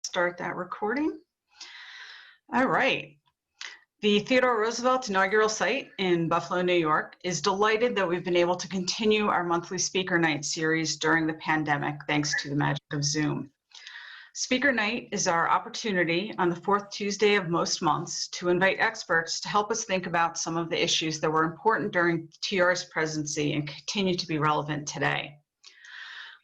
Start that recording. All right. The Theodore Roosevelt inaugural site in Buffalo, New York is delighted that we've been able to continue our monthly Speaker Night series during the pandemic, thanks to the magic of Zoom. Speaker Night is our opportunity on the fourth Tuesday of most months to invite experts to help us think about some of the issues that were important during TR's presidency and continue to be relevant today.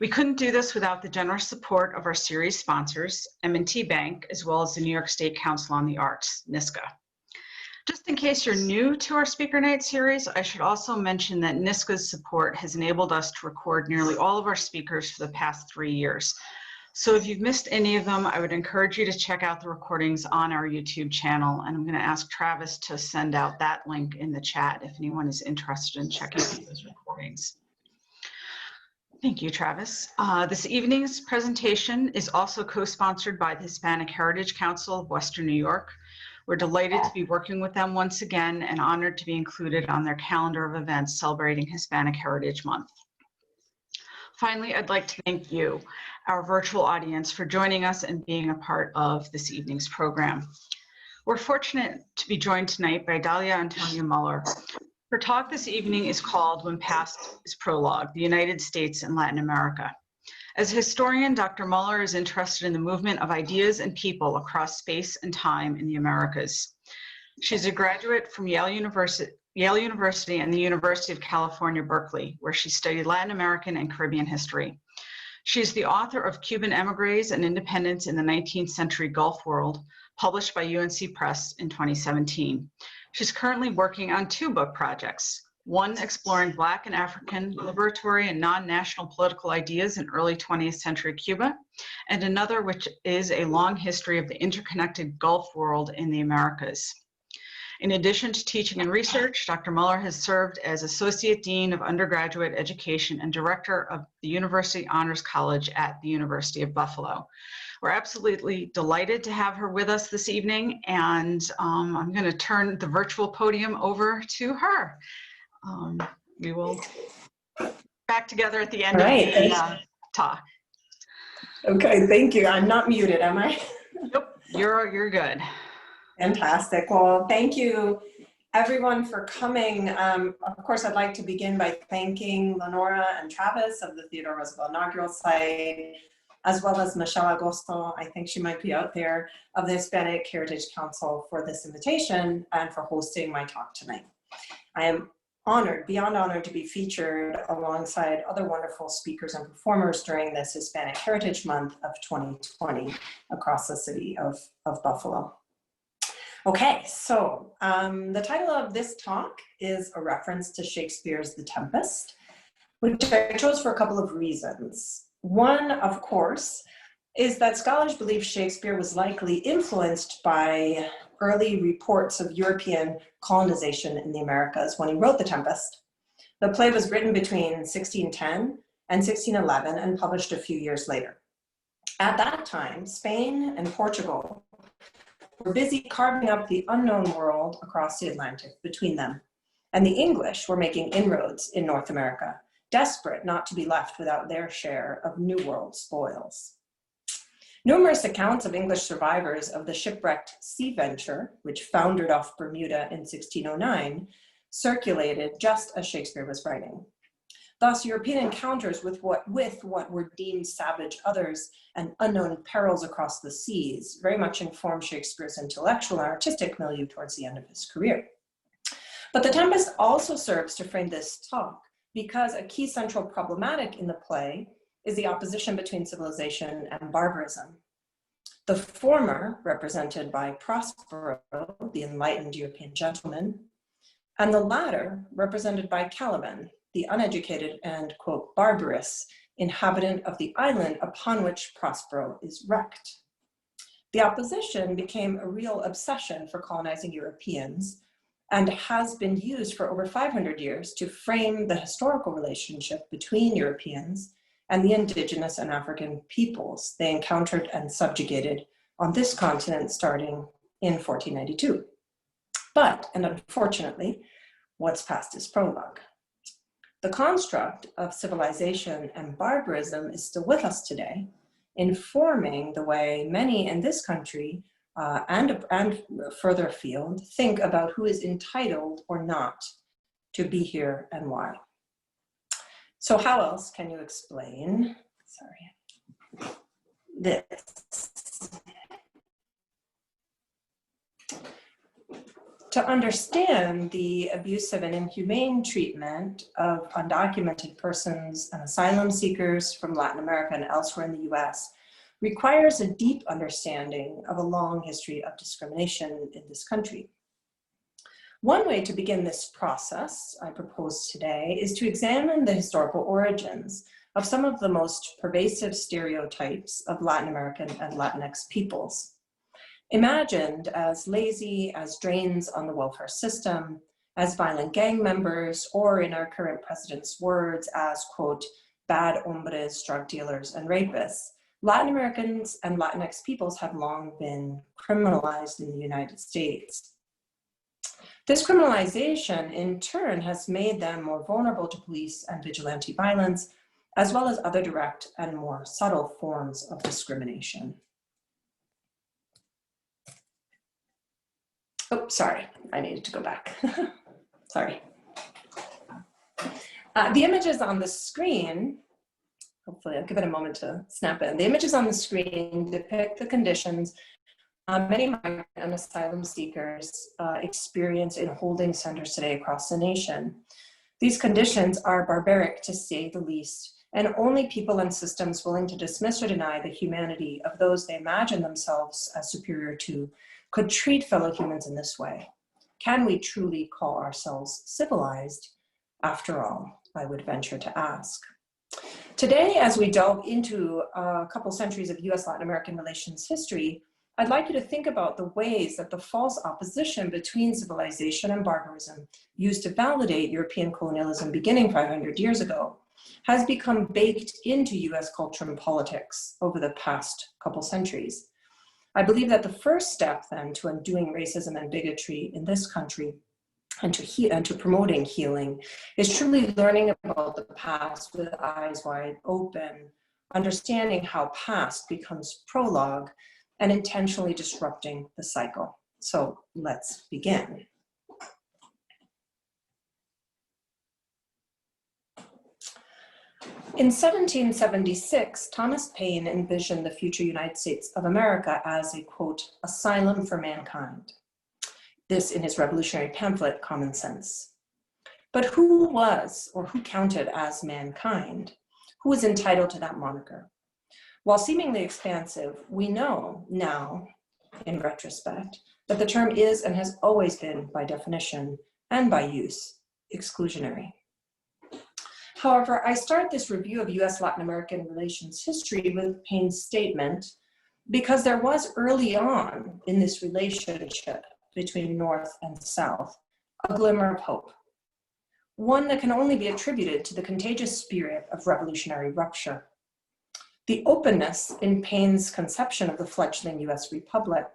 We couldn't do this without the generous support of our series sponsors, M&T Bank, as well as the New York State Council on the Arts, NYSCA. Just in case you're new to our Speaker Night series, I should also mention that NYSCA's support has enabled us to record nearly all of our speakers for the past 3 years. So if you've missed any of them, I would encourage you to check out the recordings on our YouTube channel. And I'm going to ask Travis to send out that link in the chat if anyone is interested in checking out those recordings. Thank you, Travis. This evening's presentation is also co-sponsored by the Hispanic Heritage Council of Western New York. We're delighted to be working with them once again and honored to be included on their calendar of events celebrating Hispanic Heritage Month. Finally, I'd like to thank you, our virtual audience, for joining us and being a part of this evening's program. We're fortunate to be joined tonight by Dalia Antonia Muller. Her talk this evening is called When Past is Prologue, the United States and Latin America. As a historian, Dr. Muller is interested in the movement of ideas and people across space and time in the Americas. She's a graduate from Yale University and the University of California, Berkeley, where she studied Latin American and Caribbean history. She is the author of Cuban Emigres and Independence in the 19th Century Gulf World, published by UNC Press in 2017. She's currently working on 2 book projects, one exploring Black and African liberatory and non-national political ideas in early 20th century Cuba, and another which is a long history of the interconnected Gulf world in the Americas. In addition to teaching and research, Dr. Muller has served as Associate Dean of Undergraduate Education and Director of the University Honors College at the University of Buffalo. We're absolutely delighted to have her with us this evening, and I'm going to turn the virtual podium over to her. We will back together at the end of the talk. Okay, thank you. I'm not muted, am I? Nope, you're good. Fantastic. Well, thank you everyone for coming. Of course, I'd like to begin by thanking Lenora and Travis of the Theodore Roosevelt inaugural site, as well as Michelle Agosto, I think she might be out there, of the Hispanic Heritage Council for this invitation and for hosting my talk tonight. I am honored, beyond honored, to be featured alongside other wonderful speakers and performers during this Hispanic Heritage Month of 2020 across the city of Buffalo. Okay, so the title of this talk is a reference to Shakespeare's The Tempest, which I chose for a couple of reasons. One, of course, is that scholars believe Shakespeare was likely influenced by early reports of European colonization in the Americas when he wrote The Tempest. The play was written between 1610 and 1611 and published a few years later. At that time, Spain and Portugal were busy carving up the unknown world across the Atlantic between them, and the English were making inroads in North America, desperate not to be left without their share of New World spoils. Numerous accounts of English survivors of the shipwrecked Sea Venture, which foundered off Bermuda in 1609, circulated just as Shakespeare was writing. Thus, European encounters with what were deemed savage others and unknown perils across the seas very much informed Shakespeare's intellectual and artistic milieu towards the end of his career. But The Tempest also serves to frame this talk because a key central problematic in the play is the opposition between civilization and barbarism. The former, represented by Prospero, the enlightened European gentleman, and the latter, represented by Caliban, the uneducated and, quote, barbarous inhabitant of the island upon which Prospero is wrecked. The opposition became a real obsession for colonizing Europeans and has been used for over 500 years to frame the historical relationship between Europeans and the indigenous and African peoples they encountered and subjugated on this continent starting in 1492. But, and unfortunately, what's past is prologue. The construct of civilization and barbarism is still with us today, informing the way many in this country and further afield think about who is entitled or not to be here and why. So how else can you explain, this? To understand the abusive and inhumane treatment of undocumented persons and asylum seekers from Latin America and elsewhere in the US requires a deep understanding of a long history of discrimination in this country. One way to begin this process, I propose today, is to examine the historical origins of some of the most pervasive stereotypes of Latin American and Latinx peoples. Imagined as lazy, as drains on the welfare system, as violent gang members, or in our current president's words, as, quote, bad hombres, drug dealers, and rapists, Latin Americans and Latinx peoples have long been criminalized in the United States. This criminalization, in turn, has made them more vulnerable to police and vigilante violence, as well as other direct and more subtle forms of discrimination. Oh, sorry, I needed to go back. Sorry. The images on the screen, hopefully I'll give it a moment to snap in. The images on the screen depict the conditions many migrant and asylum seekers experience in holding centers today across the nation. These conditions are barbaric, to say the least, and only people and systems willing to dismiss or deny the humanity of those they imagine themselves as superior to could treat fellow humans in this way. Can we truly call ourselves civilized? After all, I would venture to ask. Today, as we delve into a couple centuries of US-Latin American relations history, I'd like you to think about the ways that the false opposition between civilization and barbarism, used to validate European colonialism beginning 500 years ago, has become baked into US culture and politics over the past couple centuries. I believe that the first step then to undoing racism and bigotry in this country and to promoting healing is truly learning about the past with eyes wide open, understanding how past becomes prologue, and intentionally disrupting the cycle. So let's begin. In 1776, Thomas Paine envisioned the future United States of America as a, quote, asylum for mankind. This in his revolutionary pamphlet, Common Sense. But who was, or who counted as mankind? Who was entitled to that moniker? While seemingly expansive, we know now, in retrospect, that the term is and has always been, by definition and by use, exclusionary. However, I start this review of US-Latin American relations history with Paine's statement because there was early on in this relationship between North and South a glimmer of hope, one that can only be attributed to the contagious spirit of revolutionary rupture. The openness in Paine's conception of the fledgling US Republic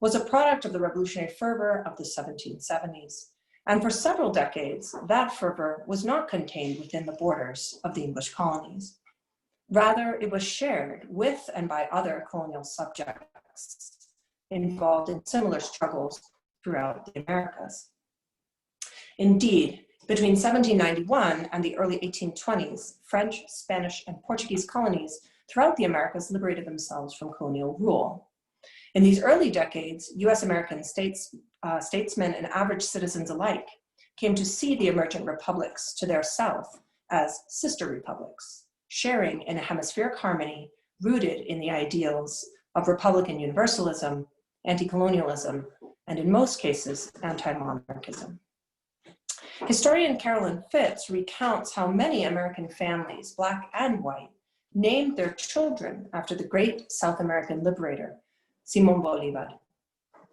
was a product of the revolutionary fervor of the 1770s. And for several decades, that fervor was not contained within the borders of the English colonies. Rather, it was shared with and by other colonial subjects involved in similar struggles throughout the Americas. Indeed, between 1791 and the early 1820s, French, Spanish, and Portuguese colonies throughout the Americas liberated themselves from colonial rule. In these early decades, US American statesmen and average citizens alike came to see the emergent republics to their south as sister republics, sharing in a hemispheric harmony rooted in the ideals of Republican universalism, anti-colonialism, and in most cases, anti-monarchism. Historian Carolyn Fitz recounts how many American families, Black and white, named their children after the great South American liberator, Simón Bolívar,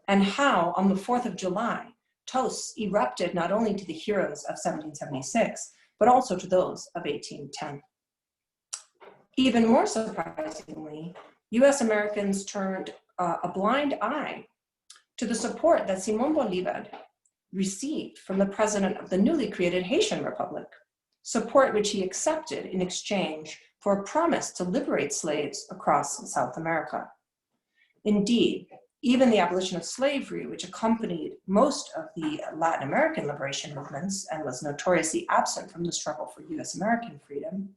and how on the 4th of July, toasts erupted not only to the heroes of 1776, but also to those of 1810. Even more surprisingly, US Americans turned a blind eye to the support that Simón Bolívar received from the president of the newly created Haitian Republic, support which he accepted in exchange for a promise to liberate slaves across South America. Indeed, even the abolition of slavery, which accompanied most of the Latin American liberation movements and was notoriously absent from the struggle for US American freedom,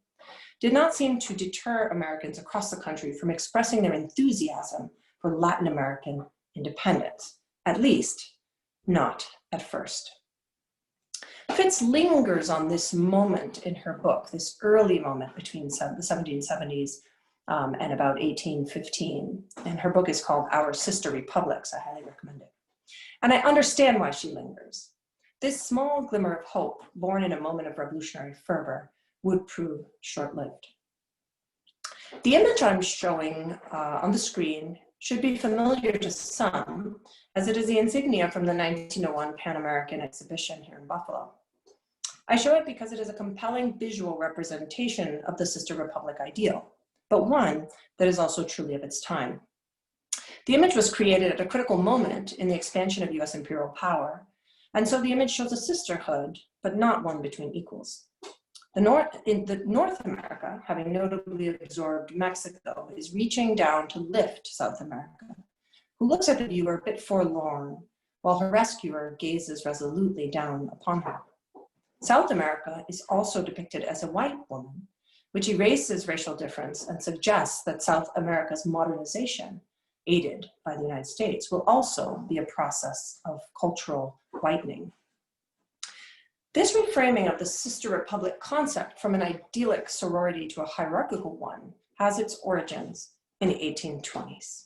did not seem to deter Americans across the country from expressing their enthusiasm for Latin American independence, at least not at first. Fitz lingers on this moment in her book, this early moment between the 1770s and about 1815. And her book is called Our Sister Republics. I highly recommend it. And I understand why she lingers. This small glimmer of hope, born in a moment of revolutionary fervor, would prove short-lived. The image I'm showing on the screen should be familiar to some, as it is the insignia from the 1901 Pan American exhibition here in Buffalo. I show it because it is a compelling visual representation of the sister republic ideal, but one that is also truly of its time. The image was created at a critical moment in the expansion of US imperial power, and so the image shows a sisterhood, but not one between equals. North America, having notably absorbed Mexico, is reaching down to lift South America, who looks at the viewer a bit forlorn, while her rescuer gazes resolutely down upon her. South America is also depicted as a white woman, which erases racial difference and suggests that South America's modernization, aided by the United States, will also be a process of cultural whitening. This reframing of the sister republic concept from an idyllic sorority to a hierarchical one has its origins in the 1820s.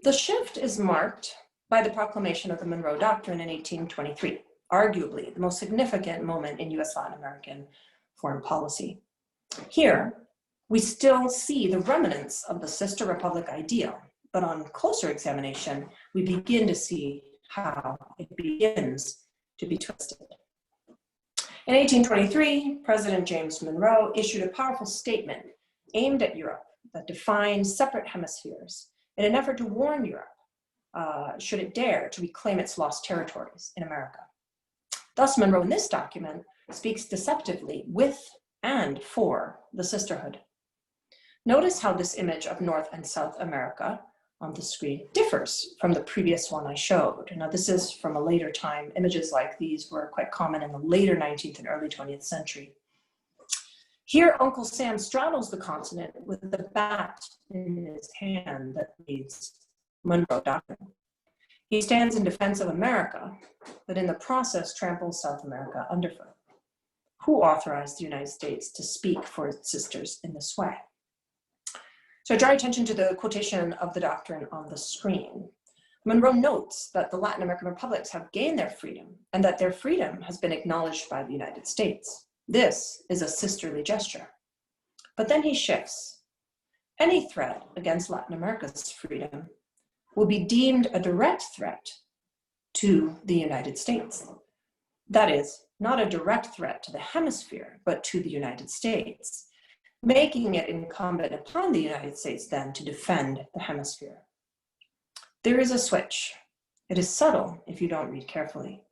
The shift is marked by the proclamation of the Monroe Doctrine in 1823, arguably the most significant moment in US Latin American foreign policy. Here, we still see the remnants of the sister republic ideal, but on closer examination, we begin to see how it begins to be twisted. In 1823, President James Monroe issued a powerful statement aimed at Europe that defined separate hemispheres in an effort to warn Europe, should it dare to reclaim its lost territories in America. Thus, Monroe in this document speaks deceptively with and for the sisterhood. Notice how this image of North and South America on the screen differs from the previous one I showed. Now, this is from a later time. Images like these were quite common in the later 19th and early 20th century. Here, Uncle Sam straddles the continent with the bat in his hand that reads Monroe Doctrine. He stands in defense of America, but in the process tramples South America underfoot. Who authorized the United States to speak for its sisters in this way? So I draw attention to the quotation of the doctrine on the screen. Monroe notes that the Latin American republics have gained their freedom and that their freedom has been acknowledged by the United States. This is a sisterly gesture. But then he shifts. Any threat against Latin America's freedom will be deemed a direct threat to the United States. That is, not a direct threat to the hemisphere, but to the United States, making it incumbent upon the United States then to defend the hemisphere. There is a switch. It is subtle if you don't read carefully.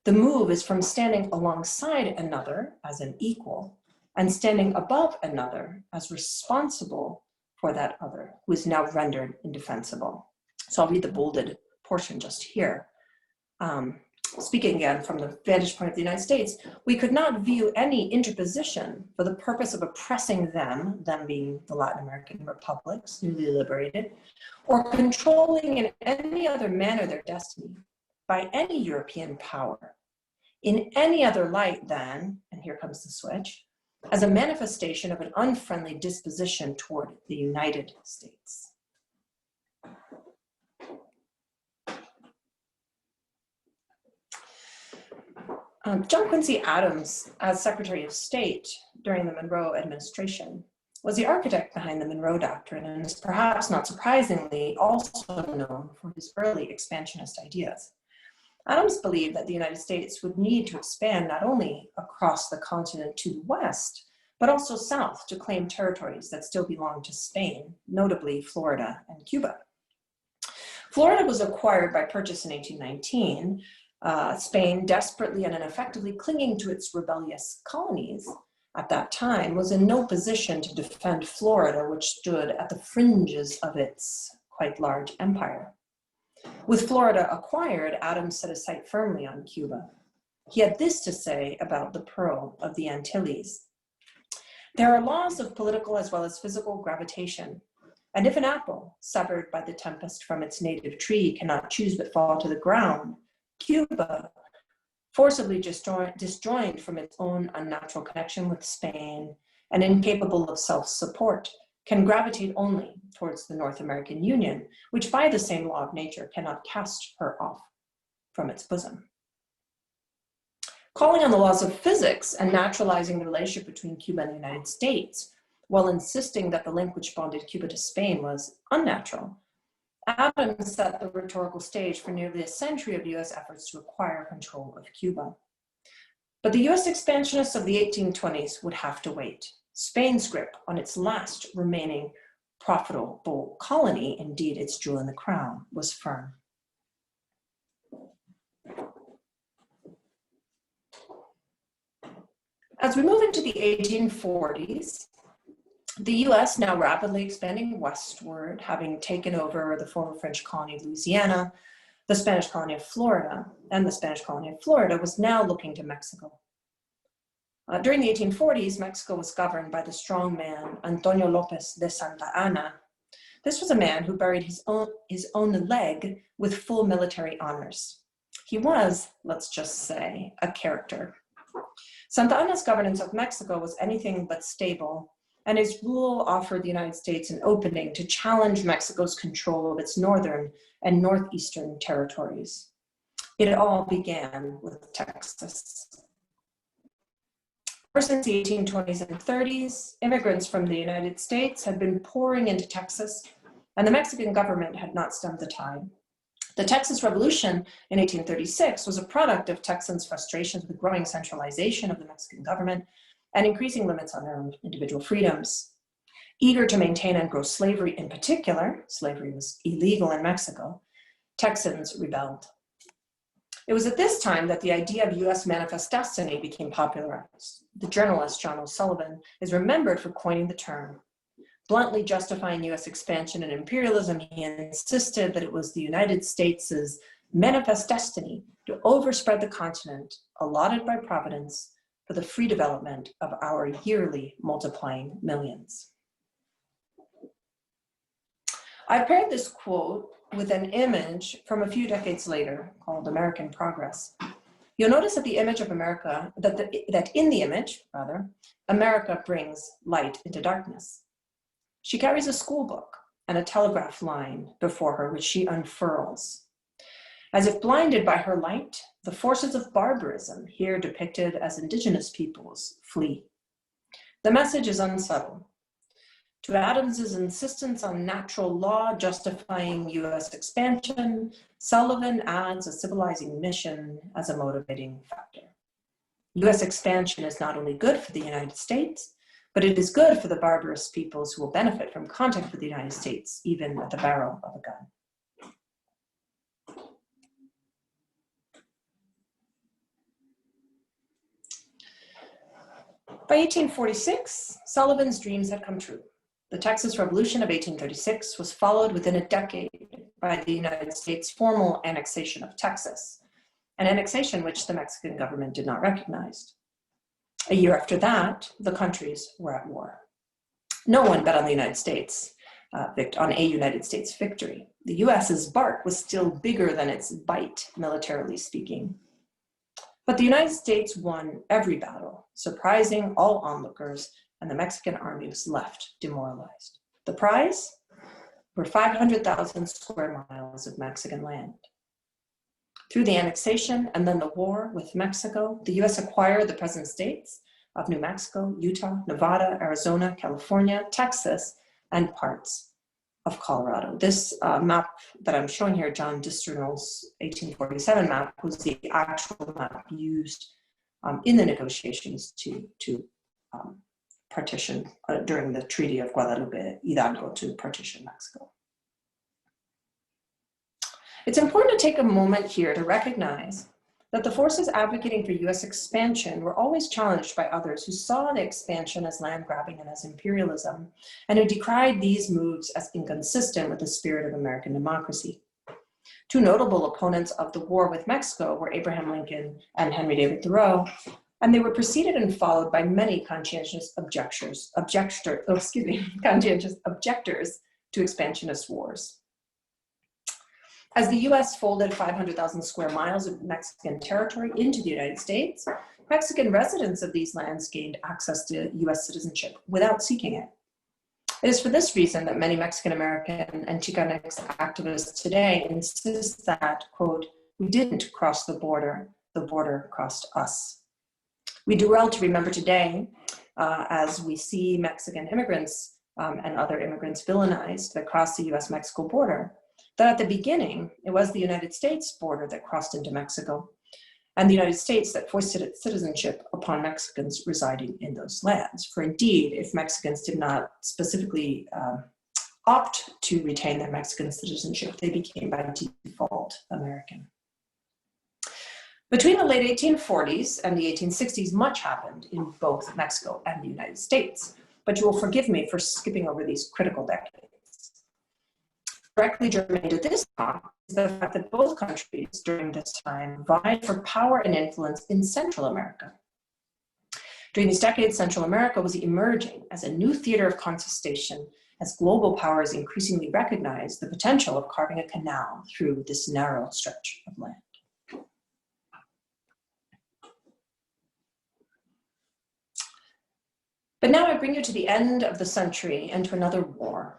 The move is from standing alongside another as an equal and standing above another as responsible for that other who is now rendered indefensible. So I'll read the bolded portion just here. Speaking again from the vantage point of the United States, we could not view any interposition for the purpose of oppressing them being the Latin American republics, newly liberated, or controlling in any other manner their destiny by any European power, in any other light than, and here comes the switch, as a manifestation of an unfriendly disposition toward the United States. John Quincy Adams, as Secretary of State during the Monroe administration, was the architect behind the Monroe Doctrine and is perhaps not surprisingly also known for his early expansionist ideas. Adams believed that the United States would need to expand not only across the continent to the west, but also south to claim territories that still belonged to Spain, notably Florida and Cuba. Florida was acquired by purchase in 1819. Spain, desperately and ineffectively clinging to its rebellious colonies at that time, was in no position to defend Florida, which stood at the fringes of its quite large empire. With Florida acquired, Adams set his sight firmly on Cuba. He had this to say about the pearl of the Antilles. There are laws of political as well as physical gravitation, and if an apple, severed by the tempest from its native tree, cannot choose but fall to the ground, Cuba, forcibly disjoined from its own unnatural connection with Spain and incapable of self-support, can gravitate only towards the North American Union, which by the same law of nature cannot cast her off from its bosom. Calling on the laws of physics and naturalizing the relationship between Cuba and the United States, while insisting that the link which bonded Cuba to Spain was unnatural, Adams set the rhetorical stage for nearly a century of US efforts to acquire control of Cuba. But the US expansionists of the 1820s would have to wait. Spain's grip on its last remaining profitable colony, indeed its jewel in the crown, was firm. As we move into the 1840s, the US, now rapidly expanding westward, having taken over the former French colony of Louisiana, the Spanish colony of Florida, and the Spanish colony of Florida, was now looking to Mexico. During the 1840s, Mexico was governed by the strong man, Antonio Lopez de Santa Anna. This was a man who buried his own leg with full military honors. He was, let's just say, a character. Santa Anna's governance of Mexico was anything but stable, and his rule offered the United States an opening to challenge Mexico's control of its northern and northeastern territories. It all began with Texas. Ever since the 1820s and 30s, immigrants from the United States had been pouring into Texas, and the Mexican government had not stemmed the tide. The Texas Revolution in 1836 was a product of Texans' frustrations with the growing centralization of the Mexican government and increasing limits on their own individual freedoms. Eager to maintain and grow slavery in particular, slavery was illegal in Mexico, Texans rebelled. It was at this time that the idea of US manifest destiny became popularized. The journalist John O'Sullivan is remembered for coining the term. Bluntly justifying US expansion and imperialism, he insisted that it was the United States' manifest destiny to overspread the continent allotted by Providence for the free development of our yearly multiplying millions. I paired this quote with an image from a few decades later called American Progress. You'll notice that the image of America, that in the image, America brings light into darkness. She carries a school book and a telegraph line before her, which she unfurls. As if blinded by her light, the forces of barbarism, here depicted as indigenous peoples, flee. The message is unsubtle. To Adams's insistence on natural law justifying US expansion, Sullivan adds a civilizing mission as a motivating factor. US expansion is not only good for the United States, but it is good for the barbarous peoples who will benefit from contact with the United States, even at the barrel of a gun. By 1846, Sullivan's dreams had come true. The Texas Revolution of 1836 was followed within a decade by the United States' formal annexation of Texas, an annexation which the Mexican government did not recognize. A year after that, the countries were at war. No one bet on the United States, on a United States victory. The US's bark was still bigger than its bite, militarily speaking. But the United States won every battle, surprising all onlookers, and the Mexican army was left demoralized. The prize were 500,000 square miles of Mexican land. Through the annexation and then the war with Mexico, the US acquired the present states of New Mexico, Utah, Nevada, Arizona, California, Texas, and parts of Colorado. This map that I'm showing here, John Disternell's 1847 map, was the actual map used in the negotiations to partition during the Treaty of Guadalupe Hidalgo to partition Mexico. It's important to take a moment here to recognize that the forces advocating for US expansion were always challenged by others who saw the expansion as land grabbing and as imperialism, and who decried these moves as inconsistent with the spirit of American democracy. Two notable opponents of the war with Mexico were Abraham Lincoln and Henry David Thoreau, and they were preceded and followed by many conscientious objectors to expansionist wars. As the US folded 500,000 square miles of Mexican territory into the United States, Mexican residents of these lands gained access to US citizenship without seeking it. It is for this reason that many Mexican American and Chicanx activists today insist that, quote, we didn't cross the border crossed us. We do well to remember today, as we see Mexican immigrants and other immigrants villainized that cross the US-Mexico border, that at the beginning, it was the United States border that crossed into Mexico, and the United States that foisted its citizenship upon Mexicans residing in those lands. For indeed, if Mexicans did not specifically opt to retain their Mexican citizenship, they became by default American. Between the late 1840s and the 1860s, much happened in both Mexico and the United States, but you will forgive me for skipping over these critical decades. Directly germane to this talk is the fact that both countries during this time vied for power and influence in Central America. During these decades, Central America was emerging as a new theater of contestation as global powers increasingly recognized the potential of carving a canal through this narrow stretch of land. But now I bring you to the end of the century and to another war,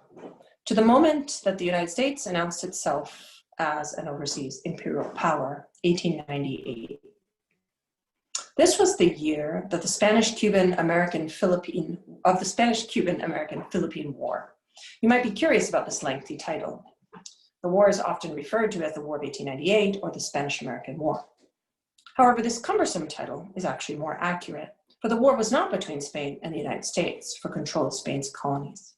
to the moment that the United States announced itself as an overseas imperial power, 1898. This was the year that the Spanish-Cuban-American-Philippine War. You might be curious about this lengthy title. The war is often referred to as the War of 1898 or the Spanish-American War. However, this cumbersome title is actually more accurate, for the war was not between Spain and the United States for control of Spain's colonies.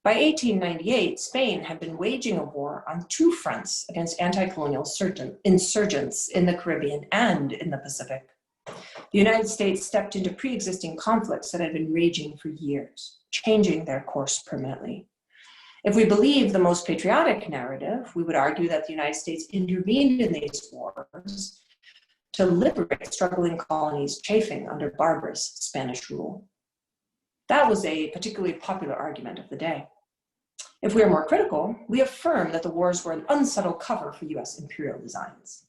By 1898, Spain had been waging a war on two fronts against anti-colonial insurgents in the Caribbean and in the Pacific. The United States stepped into pre-existing conflicts that had been raging for years, changing their course permanently. If we believe the most patriotic narrative, we would argue that the United States intervened in these wars to liberate struggling colonies chafing under barbarous Spanish rule. That was a particularly popular argument of the day. If we are more critical, we affirm that the wars were an unsubtle cover for US imperial designs.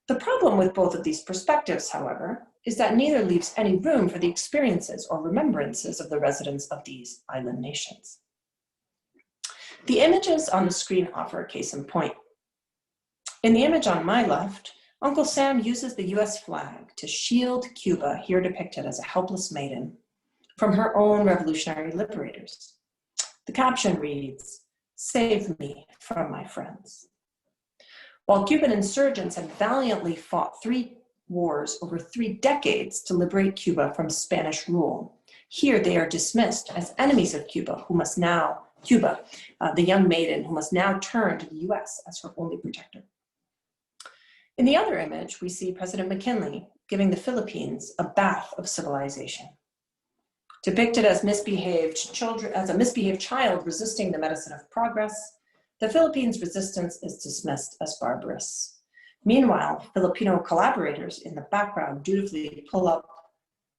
The problem with both of these perspectives, however, is that neither leaves any room for the experiences or remembrances of the residents of these island nations. The images on the screen offer a case in point. In the image on my left, Uncle Sam uses the US flag to shield Cuba, here depicted as a helpless maiden, from her own revolutionary liberators. The caption reads, "Save me from my friends." While Cuban insurgents had valiantly fought 3 wars over 3 decades to liberate Cuba from Spanish rule, here they are dismissed as enemies of Cuba, the young maiden who must now turn to the US as her only protector. In the other image, we see President McKinley giving the Philippines a bath of civilization. Depicted as a misbehaved child resisting the medicine of progress, the Philippines' resistance is dismissed as barbarous. Meanwhile, Filipino collaborators in the background dutifully pull up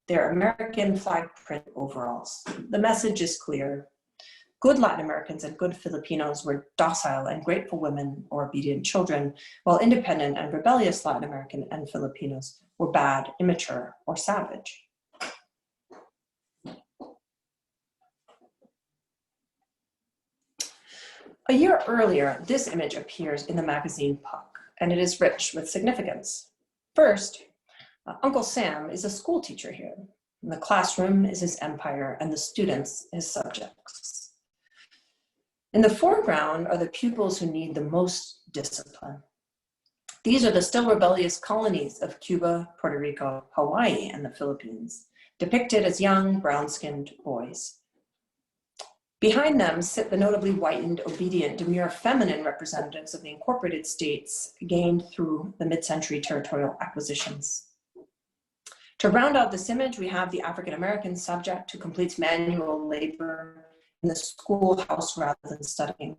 their American flag print overalls. The message is clear. Good Latin Americans and good Filipinos were docile and grateful women or obedient children, while independent and rebellious Latin American and Filipinos were bad, immature, or savage. A year earlier, this image appears in the magazine Puck, and it is rich with significance. First, Uncle Sam is a school teacher here. The classroom is his empire, and the students his subjects. In the foreground are the pupils who need the most discipline. These are the still rebellious colonies of Cuba, Puerto Rico, Hawaii, and the Philippines, depicted as young, brown-skinned boys. Behind them sit the notably whitened, obedient, demure, feminine representatives of the incorporated states gained through the mid-century territorial acquisitions. To round out this image, we have the African-American subject who completes manual labor in the schoolhouse rather than studying.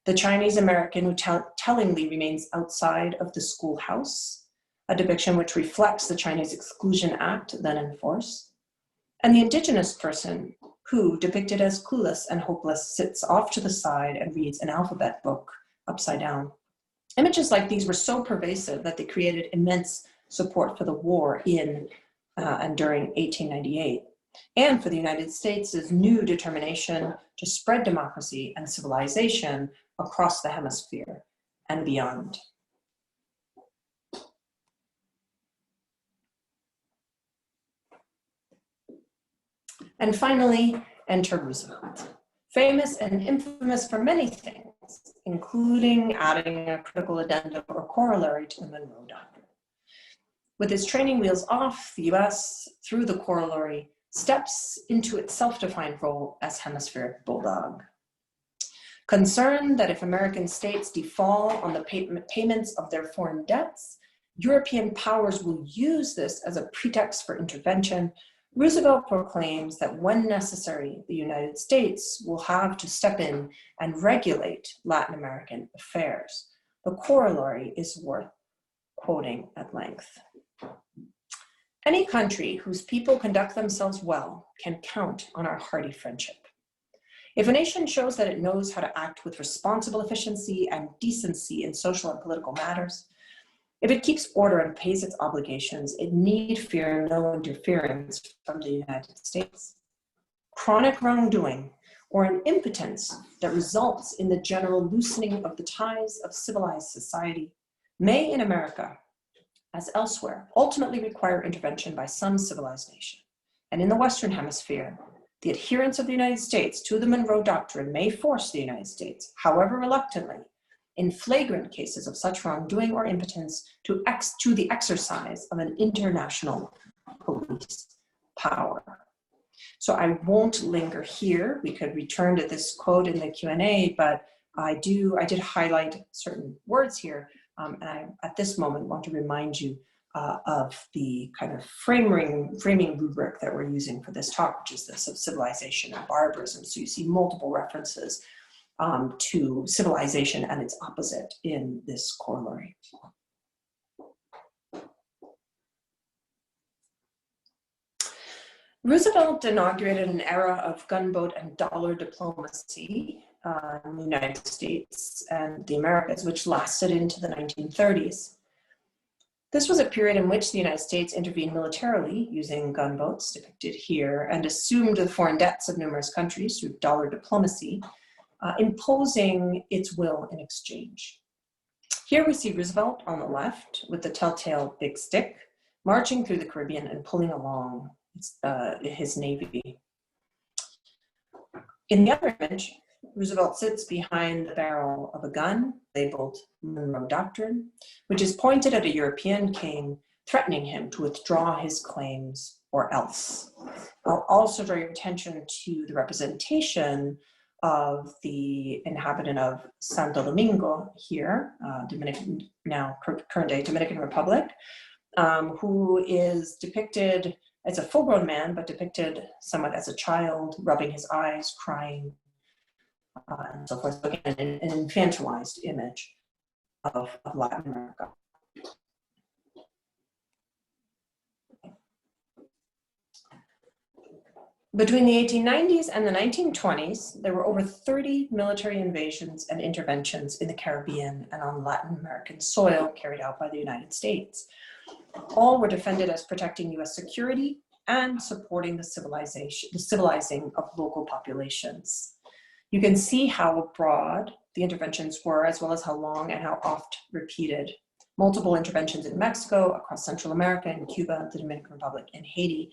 The Chinese-American who tellingly remains outside of the schoolhouse, a depiction which reflects the Chinese Exclusion Act then in force. And the indigenous person who, depicted as clueless and hopeless, sits off to the side and reads an alphabet book upside down. Images like these were so pervasive that they created immense support for the war in and during 1898, and for the United States' new determination to spread democracy and civilization across the hemisphere and beyond. And finally, enter Roosevelt, famous and infamous for many things, including adding a critical addendum or corollary to the Monroe Doctrine. With its training wheels off, the US, through the corollary, steps into its self-defined role as hemispheric bulldog. Concerned that if American states default on the payments of their foreign debts, European powers will use this as a pretext for intervention, Roosevelt proclaims that when necessary, the United States will have to step in and regulate Latin American affairs. The corollary is worth quoting at length. Any country whose people conduct themselves well can count on our hearty friendship. If a nation shows that it knows how to act with responsible efficiency and decency in social and political matters, if it keeps order and pays its obligations, it need fear no interference from the United States. Chronic wrongdoing or an impotence that results in the general loosening of the ties of civilized society may in America, as elsewhere, ultimately require intervention by some civilized nation. And in the Western Hemisphere, the adherence of the United States to the Monroe Doctrine may force the United States, however reluctantly, in flagrant cases of such wrongdoing or impotence, to the exercise of an international police power. So I won't linger here. We could return to this quote in the Q&A, but I did highlight certain words here, and I, at this moment, want to remind you of the kind of framing rubric that we're using for this talk, which is this of civilization and barbarism. So you see multiple references to civilization and its opposite in this corollary. Roosevelt inaugurated an era of gunboat and dollar diplomacy in the United States and the Americas, which lasted into the 1930s. This was a period in which the United States intervened militarily using gunboats, depicted here, and assumed the foreign debts of numerous countries through dollar diplomacy, imposing its will in exchange. Here we see Roosevelt on the left with the telltale big stick, marching through the Caribbean and pulling along his navy. In the other image, Roosevelt sits behind the barrel of a gun labeled Monroe Doctrine, which is pointed at a European king, threatening him to withdraw his claims or else. I'll also draw your attention to the representation of the inhabitant of Santo Domingo here, now current day Dominican Republic, who is depicted as a full-grown man, but depicted somewhat as a child, rubbing his eyes, crying, and so forth. So again, an infantilized image of Latin America. Between the 1890s and the 1920s, there were over 30 military invasions and interventions in the Caribbean and on Latin American soil carried out by the United States. All were defended as protecting US security and supporting the civilizing of local populations. You can see how broad the interventions were, as well as how long and how oft repeated. Multiple interventions in Mexico, across Central America, in Cuba, the Dominican Republic, and Haiti.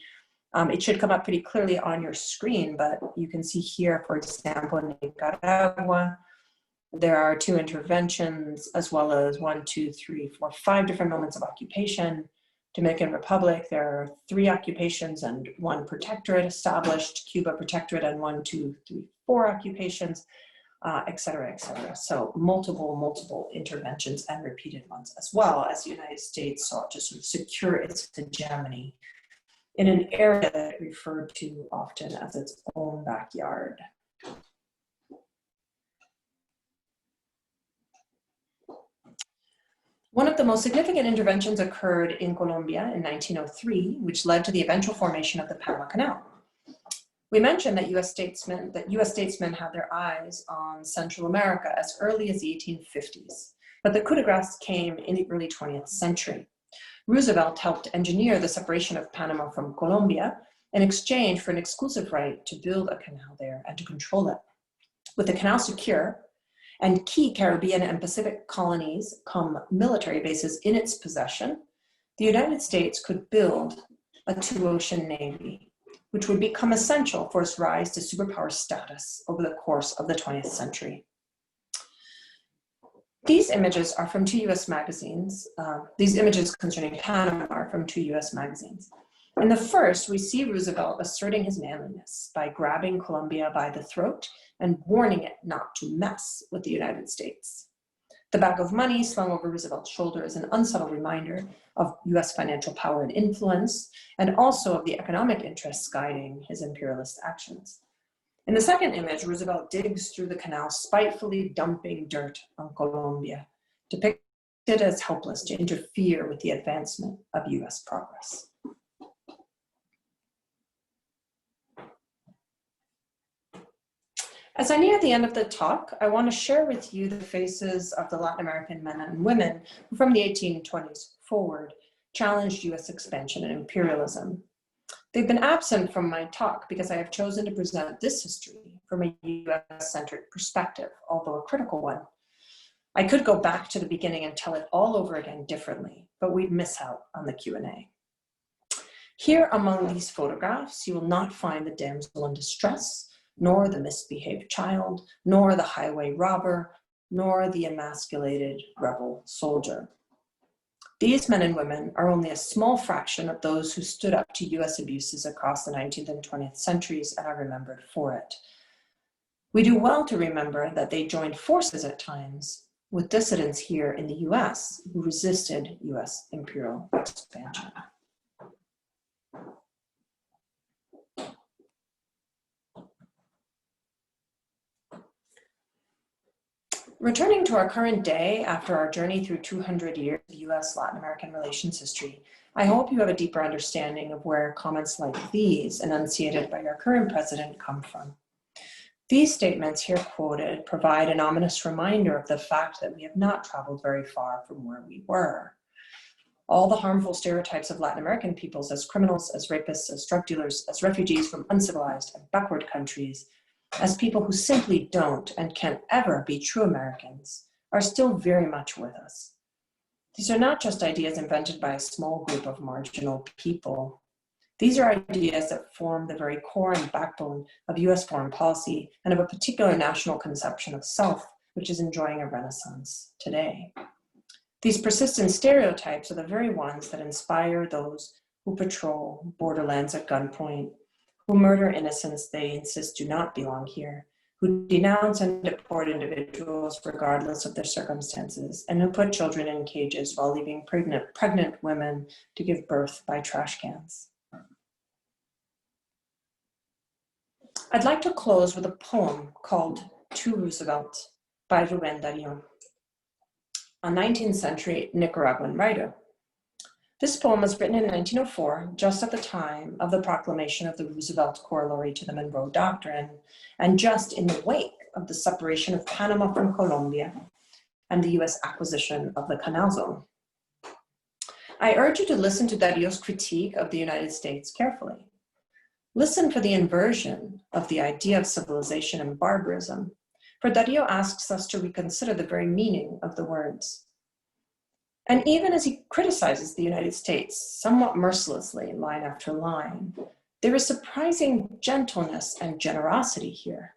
It should come up pretty clearly on your screen, but you can see here, for example, in Nicaragua, there are 2 interventions, as well as 1, 2, 3, 4, 5 different moments of occupation. Dominican Republic, there are 3 occupations and 1 protectorate established. Cuba protectorate and 1, 2, 3, 4 occupations, et cetera, et cetera. So multiple interventions and repeated ones, as well as the United States sought to sort of secure its hegemony in an area that it referred to often as its own backyard. One of the most significant interventions occurred in Colombia in 1903, which led to the eventual formation of the Panama Canal. We mentioned that U.S. statesmen had their eyes on Central America as early as the 1850s, but the coup de grace came in the early 20th century. Roosevelt helped engineer the separation of Panama from Colombia in exchange for an exclusive right to build a canal there and to control it. With the canal secure and key Caribbean and Pacific colonies come military bases in its possession, the United States could build a two-ocean navy, which would become essential for its rise to superpower status over the course of the 20th century. These images are from 2 U.S. magazines. These images concerning Panama are from 2 U.S. magazines. In the first, we see Roosevelt asserting his manliness by grabbing Colombia by the throat and warning it not to mess with the United States. The bag of money slung over Roosevelt's shoulder is an unsubtle reminder of U.S. financial power and influence, and also of the economic interests guiding his imperialist actions. In the second image, Roosevelt digs through the canal, spitefully dumping dirt on Colombia, depicted as helpless to interfere with the advancement of U.S. progress. As I near the end of the talk, I want to share with you the faces of the Latin American men and women who from the 1820s forward challenged U.S. expansion and imperialism. They've been absent from my talk because I have chosen to present this history from a U.S.-centered perspective, although a critical one. I could go back to the beginning and tell it all over again differently, but we'd miss out on the Q&A. Here among these photographs, you will not find the damsel in distress, nor the misbehaved child, nor the highway robber, nor the emasculated rebel soldier. These men and women are only a small fraction of those who stood up to U.S. abuses across the 19th and 20th centuries and are remembered for it. We do well to remember that they joined forces at times with dissidents here in the U.S. who resisted U.S. imperial expansion. Returning to our current day after our journey through 200 years of U.S.-Latin American relations history, I hope you have a deeper understanding of where comments like these, enunciated by our current president, come from. These statements here quoted provide an ominous reminder of the fact that we have not traveled very far from where we were. All the harmful stereotypes of Latin American peoples as criminals, as rapists, as drug dealers, as refugees from uncivilized and backward countries, as people who simply don't and can't ever be true Americans, are still very much with us. These are not just ideas invented by a small group of marginal people. These are ideas that form the very core and backbone of U.S. foreign policy and of a particular national conception of self, which is enjoying a renaissance today. These persistent stereotypes are the very ones that inspire those who patrol borderlands at gunpoint, who murder innocents they insist do not belong here, who denounce and deport individuals regardless of their circumstances, and who put children in cages while leaving pregnant women to give birth by trash cans. I'd like to close with a poem called To Roosevelt by Rubén Darío, a 19th century Nicaraguan writer. This poem was written in 1904, just at the time of the proclamation of the Roosevelt Corollary to the Monroe Doctrine, and just in the wake of the separation of Panama from Colombia and the U.S. acquisition of the Canal Zone. I urge you to listen to Darío's critique of the United States carefully. Listen for the inversion of the idea of civilization and barbarism, for Darío asks us to reconsider the very meaning of the words. And even as he criticizes the United States somewhat mercilessly, line after line, there is surprising gentleness and generosity here.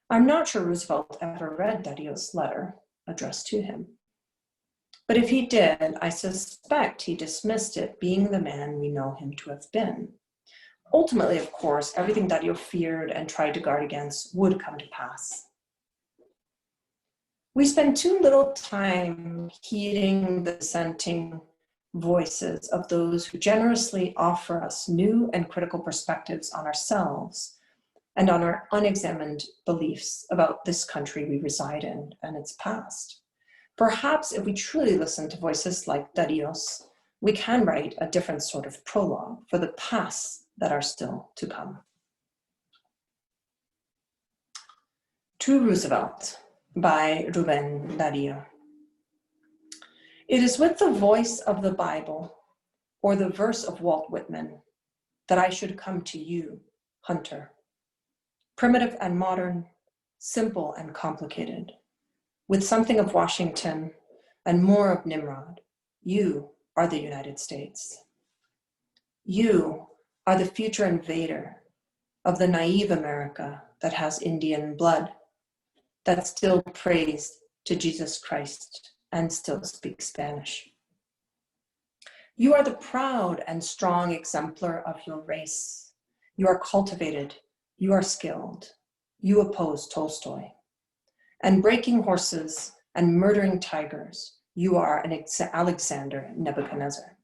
I'm not sure Roosevelt ever read Darío's letter addressed to him. But if he did, I suspect he dismissed it, being the man we know him to have been. Ultimately, of course, everything Dalia feared and tried to guard against would come to pass. We spend too little time heeding the dissenting voices of those who generously offer us new and critical perspectives on ourselves and on our unexamined beliefs about this country we reside in and its past. Perhaps if we truly listen to voices like Darius, we can write a different sort of prologue for the paths that are still to come. To Roosevelt by Rubén Darío. It is with the voice of the Bible or the verse of Walt Whitman that I should come to you, Hunter. Primitive and modern, simple and complicated, with something of Washington and more of Nimrod, you are the United States. You are the future invader of the naive America that has Indian blood, that still prays to Jesus Christ and still speaks Spanish. You are the proud and strong exemplar of your race. You are cultivated, you are skilled, you oppose Tolstoy. And breaking horses and murdering tigers, you are an Alexander Nebuchadnezzar.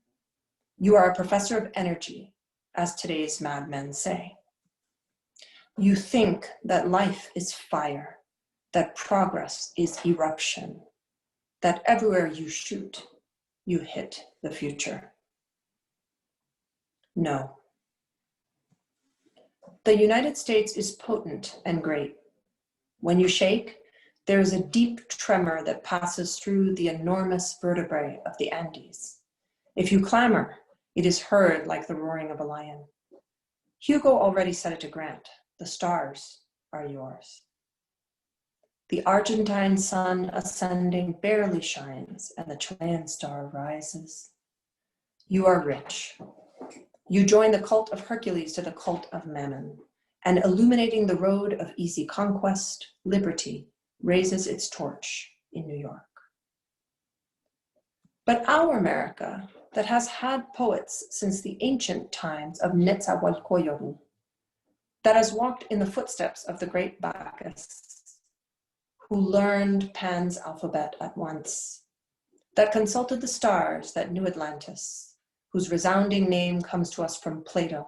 You are a professor of energy, as today's madmen say. You think that life is fire, that progress is eruption, that everywhere you shoot, you hit the future. No. The United States is potent and great. When you shake, there is a deep tremor that passes through the enormous vertebrae of the Andes. If you clamor, it is heard like the roaring of a lion. Hugo already said it to Grant, the stars are yours. The Argentine sun ascending barely shines, and the Chilean star rises. You are rich. You join the cult of Hercules to the cult of Mammon, and illuminating the road of easy conquest, liberty raises its torch in New York. But our America, that has had poets since the ancient times of Netzahualcoyotl, that has walked in the footsteps of the great Bacchus, who learned Pan's alphabet at once, that consulted the stars that knew Atlantis, whose resounding name comes to us from Plato,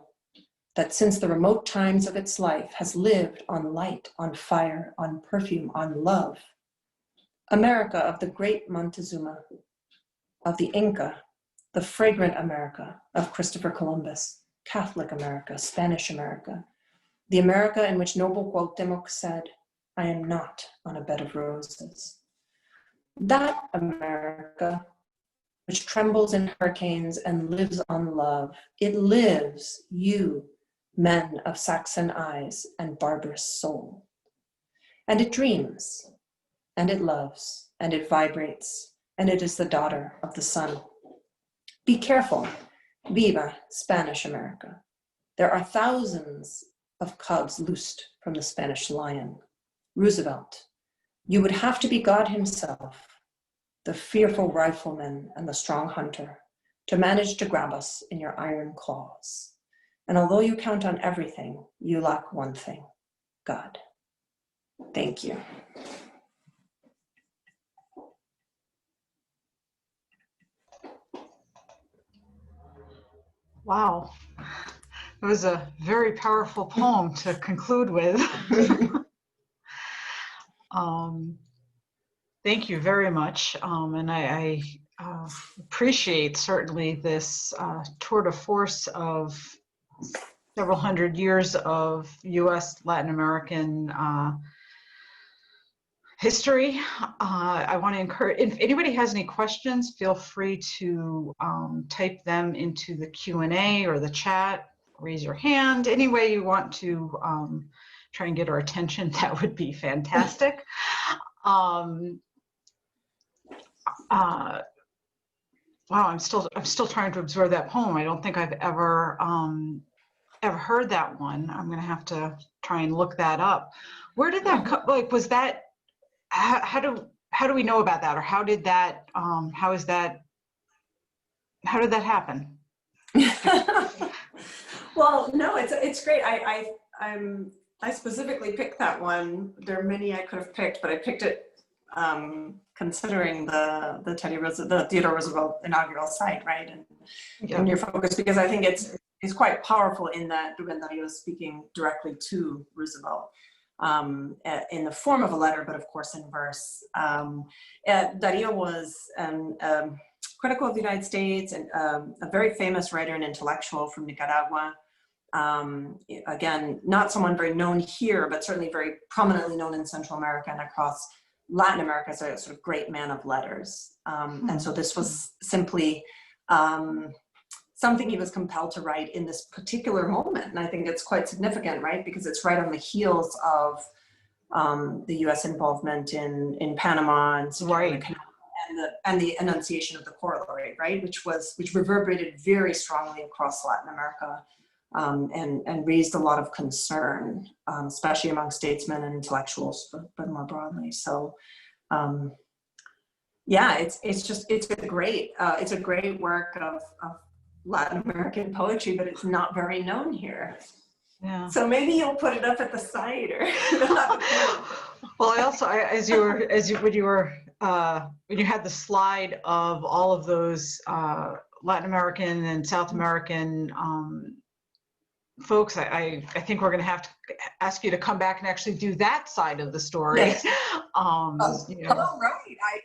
that since the remote times of its life has lived on light, on fire, on perfume, on love. America of the great Montezuma, of the Inca, the fragrant America of Christopher Columbus, Catholic America, Spanish America, the America in which noble Cuauhtémoc said, I am not on a bed of roses. That America, which trembles in hurricanes and lives on love, it lives, you, men of Saxon eyes and barbarous soul. And it dreams, and it loves, and it vibrates, and it is the daughter of the sun. Be careful, viva Spanish America. There are thousands of cubs loosed from the Spanish lion. Roosevelt, you would have to be God himself, the fearful rifleman and the strong hunter, to manage to grab us in your iron claws. And although you count on everything, you lack one thing, God. Thank you. Wow. It was a very powerful poem to conclude with. Thank you very much. And I appreciate certainly this tour de force of several hundred years of U.S. Latin American history. I want to encourage, if anybody has any questions, feel free to type them into the Q&A or the chat, raise your hand, any way you want to try and get our attention, that would be fantastic. Wow, I'm still trying to absorb that poem. I don't think I've ever heard that one. I'm gonna have to try and look that up. Where did that come? Like, was that? How do we know about that, or how did that? How did that happen? Well, no, it's great. I specifically picked that one. There are many I could have picked, but I picked it considering the Theodore Roosevelt inaugural site, right? And your focus, because I think it's quite powerful in that Rubén Darío is speaking directly to Roosevelt in the form of a letter, but of course in verse. Darío was critical of the United States and a very famous writer and intellectual from Nicaragua. Again, not someone very known here, but certainly very prominently known in Central America and across Latin America as a sort of great man of letters. And so this was simply something he was compelled to write in this particular moment. And I think it's quite significant, right? Because it's right on the heels of the US involvement in Panama and right. And the enunciation of the corollary, right? Which reverberated very strongly across Latin America. And raised a lot of concern, especially among statesmen and intellectuals, but more broadly. So, yeah, it's a great work of Latin American poetry, but it's not very known here. Yeah. So maybe you'll put it up at the site, or. Well, when you had the slide of all of those Latin American and South American folks, I think we're going to have to ask you to come back and actually do that side of the story. Yes. You know. Oh, right. I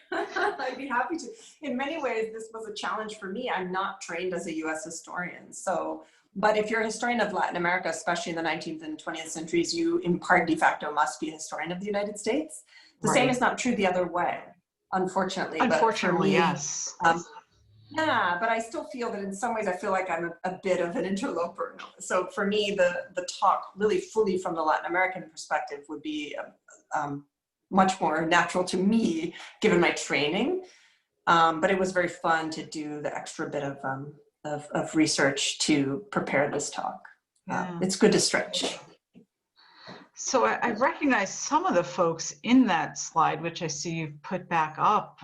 could. I'd be happy to. In many ways, this was a challenge for me. I'm not trained as a U.S. historian. So, but if you're a historian of Latin America, especially in the 19th and 20th centuries, you in part de facto must be a historian of the United States. The same is not true the other way, unfortunately. Unfortunately, but for me, yes. Yeah, but I still feel that in some ways I feel like I'm a bit of an interloper. So for me, the talk really fully from the Latin American perspective would be much more natural to me, given my training. But it was very fun to do the extra bit of research to prepare this talk. Yeah. It's good to stretch. So I recognize some of the folks in that slide, which I see you've put back up.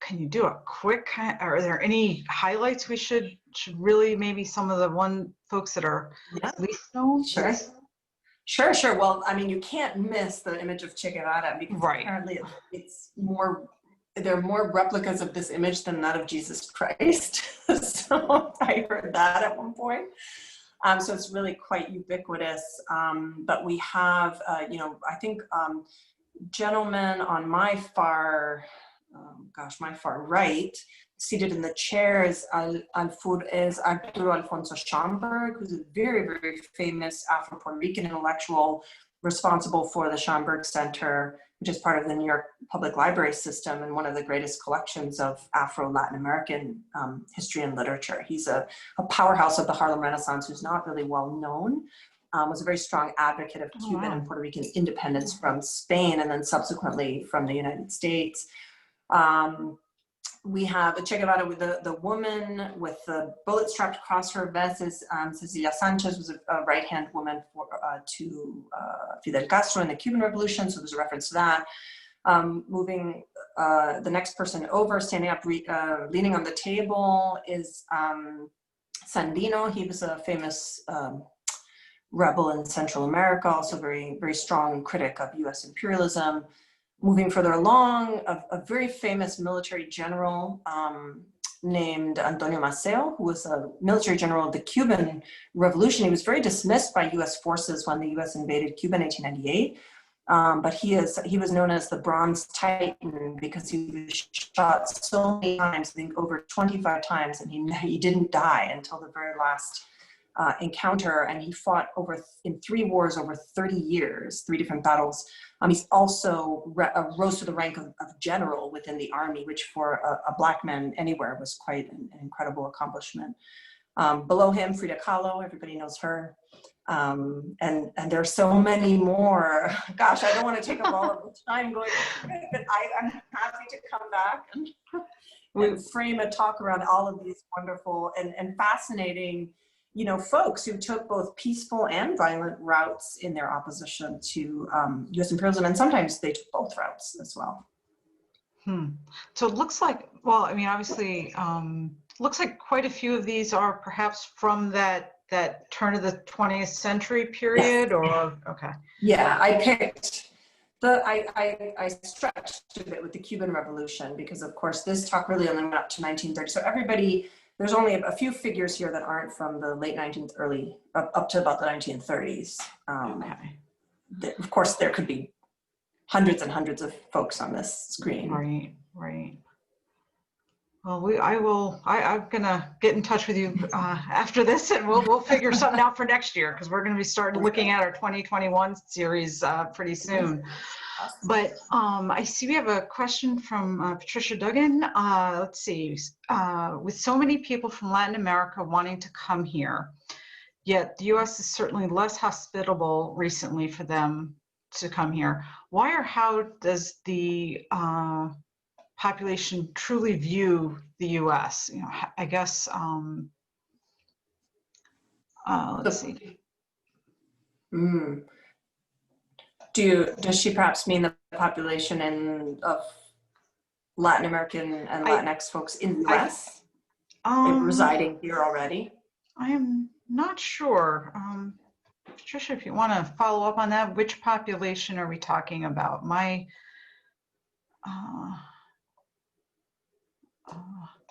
Can you do a quick, are there any highlights we should really, maybe some of the folks that are least known? Sure. Well, I mean, you can't miss the image of Che Guevara because apparently there are more replicas of this image than that of Jesus Christ. So I heard that at one point. So it's really quite ubiquitous. But we have, I think gentlemen on my far right, seated in the chair is Arturo Alfonso Schomburg, who's a very, very famous Afro-Puerto Rican intellectual responsible for the Schomburg Center, which is part of the New York Public Library system and one of the greatest collections of Afro-Latin American history and literature. He's a powerhouse of the Harlem Renaissance who's not really well known. Was a very strong advocate of Cuban and Puerto Rican independence from Spain and then subsequently from the United States. We have a Che Guevara with the woman with the bullet strapped across her vest is Cecilia Sanchez, was a right-hand woman to Fidel Castro in the Cuban Revolution, so there's a reference to that. Moving the next person over, standing up, leaning on the table is Sandino. He was a famous rebel in Central America, also very, very strong critic of US imperialism. Moving further along, a very famous military general named Antonio Maceo, who was a military general of the Cuban Revolution. He was very dismissed by US forces when the US invaded Cuba in 1898. But he was known as the Bronze Titan because he was shot so many times, I think over 25 times, and he didn't die until the very last encounter, and he fought in 3 wars over 30 years, 3 different battles. He's also rose to the rank of general within the army, which for a Black man anywhere was quite an incredible accomplishment. Below him, Frida Kahlo, everybody knows her. And there are so many more. Gosh, I don't want to take up all of the time going through it, but I'm happy to come back and frame a talk around all of these wonderful and fascinating, folks who took both peaceful and violent routes in their opposition to U.S. imperialism, and sometimes they took both routes as well. So it looks like, well, I mean, obviously, looks like quite a few of these are perhaps from that turn of the 20th century period, Yes. or, okay. Yeah, I picked I stretched a bit with the Cuban Revolution because, of course, this talk really only went up to 1930. So everybody, there's only a few figures here that aren't from the late 19th, up to about the 1930s. Okay. Of course, there could be hundreds and hundreds of folks on this screen. Right, right. Well, I'm gonna get in touch with you after this, and we'll figure something out for next year, because we're gonna be starting looking at our 2021 series pretty soon. But I see we have a question from Patricia Duggan. Let's see. With so many people from Latin America wanting to come here, yet the U.S. is certainly less hospitable recently for them to come here. Why or how does the population truly view the U.S.? You know, I guess, let's see. Does she perhaps mean the population of Latin American and Latinx folks in the U.S. residing here already? I am not sure. Patricia, if you want to follow up on that, which population are we talking about?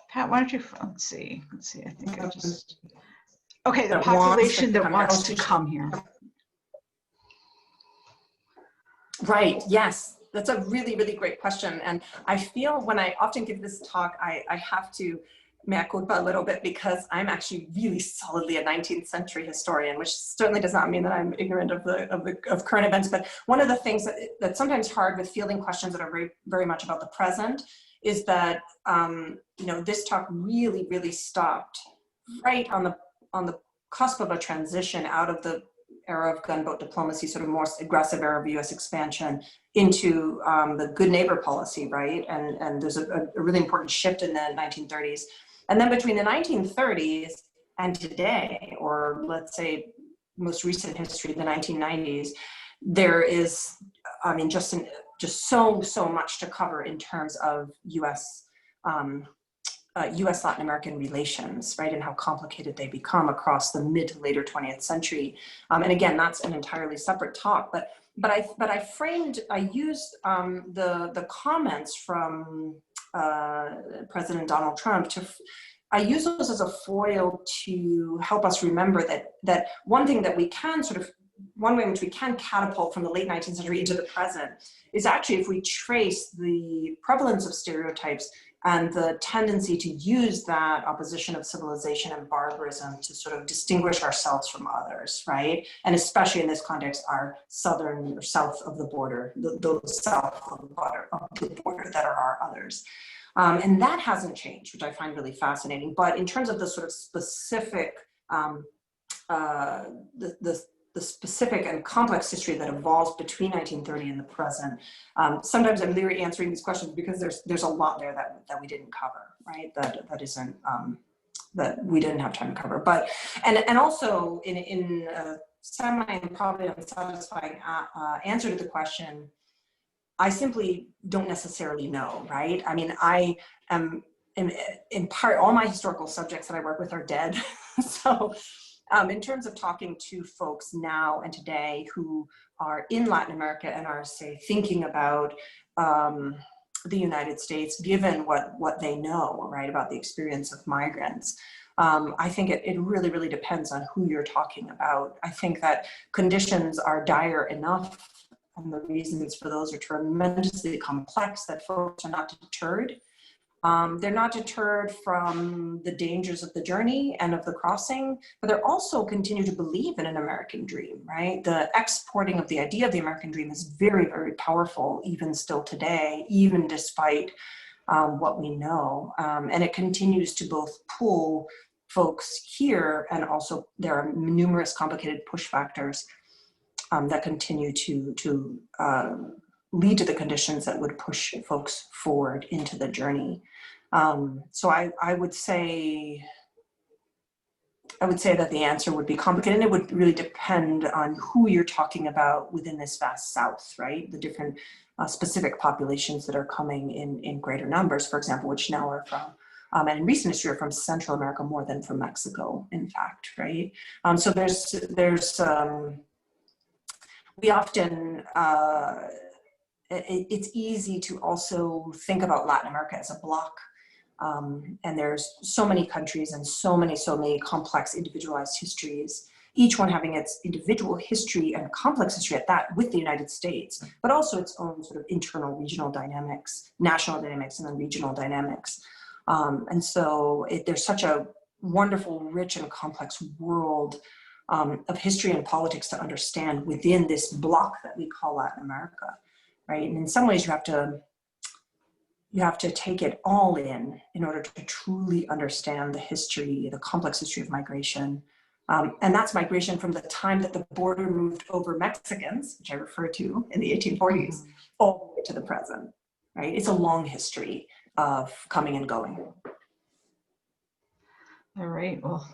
Pat, why don't you, let's see, I think I just, okay, the population that wants to come here. Right, yes, that's a really, really great question. And I feel when I often give this talk, I have to mea culpa a little bit, because I'm actually really solidly a 19th century historian, which certainly does not mean that I'm ignorant of current events. But one of the things that's sometimes hard with fielding questions that are very, very much about the present is that, you know, this talk really, really stopped right on the cusp of a transition out of the era of gunboat diplomacy, sort of more aggressive era of U.S. expansion, into the good neighbor policy, right? And there's a really important shift in the 1930s. And then between the 1930s and today, or let's say most recent history, the 1990s, there is, I mean, just so much to cover in terms of U.S. Latin American relations, right, and how complicated they become across the mid to later 20th century. And again, that's an entirely separate talk. But I used the comments from President Donald Trump I use those as a foil to help us remember that one thing that we can one way in which we can catapult from the late 19th century into the present is actually if we trace the prevalence of stereotypes and the tendency to use that opposition of civilization and barbarism to sort of distinguish ourselves from others, right? And especially in this context, our southern or south of the border, those south of the border that are our others. And that hasn't changed, which I find really fascinating. But in terms of the sort of specific, the specific and complex history that evolves between 1930 and the present, sometimes I'm leery answering these questions because there's a lot there that we didn't cover, right? That isn't, that we didn't have time to cover. But, and also in a semi and probably unsatisfying answer to the question, I simply don't necessarily know, right? I mean, I am, in part, all my historical subjects that I work with are dead. So in terms of talking to folks now and today who are in Latin America and are, say, thinking about the United States, given what they know, right, about the experience of migrants, I think it really, really depends on who you're talking about. I think that conditions are dire enough, and the reasons for those are tremendously complex, that folks are not deterred. They're not deterred from the dangers of the journey and of the crossing, but they're also continue to believe in an American dream, right? The exporting of the idea of the American dream is very, very powerful, even still today, even despite what we know. And it continues to both pull folks here, and also there are numerous complicated push factors that continue to lead to the conditions that would push folks forward into the journey. So I would say that the answer would be complicated, and it would really depend on who you're talking about within this vast South, right? The different specific populations that are coming in greater numbers, for example, which now are from and in recent history are from Central America more than from Mexico, in fact, right? So we often, it's easy to also think about Latin America as a block. And there's so many countries and so many complex individualized histories, each one having its individual history and complex history at that with the United States, but also its own sort of internal regional dynamics, national dynamics, and then regional dynamics. And so there's such a wonderful, rich, and complex world of history and politics to understand within this block that we call Latin America, right? And in some ways you have to take it all in order to truly understand the history, the complex history of migration. And that's migration from the time that the border moved over Mexicans, which I refer to in the 1840s, all the way to the present, right? It's a long history of coming and going. All right, well,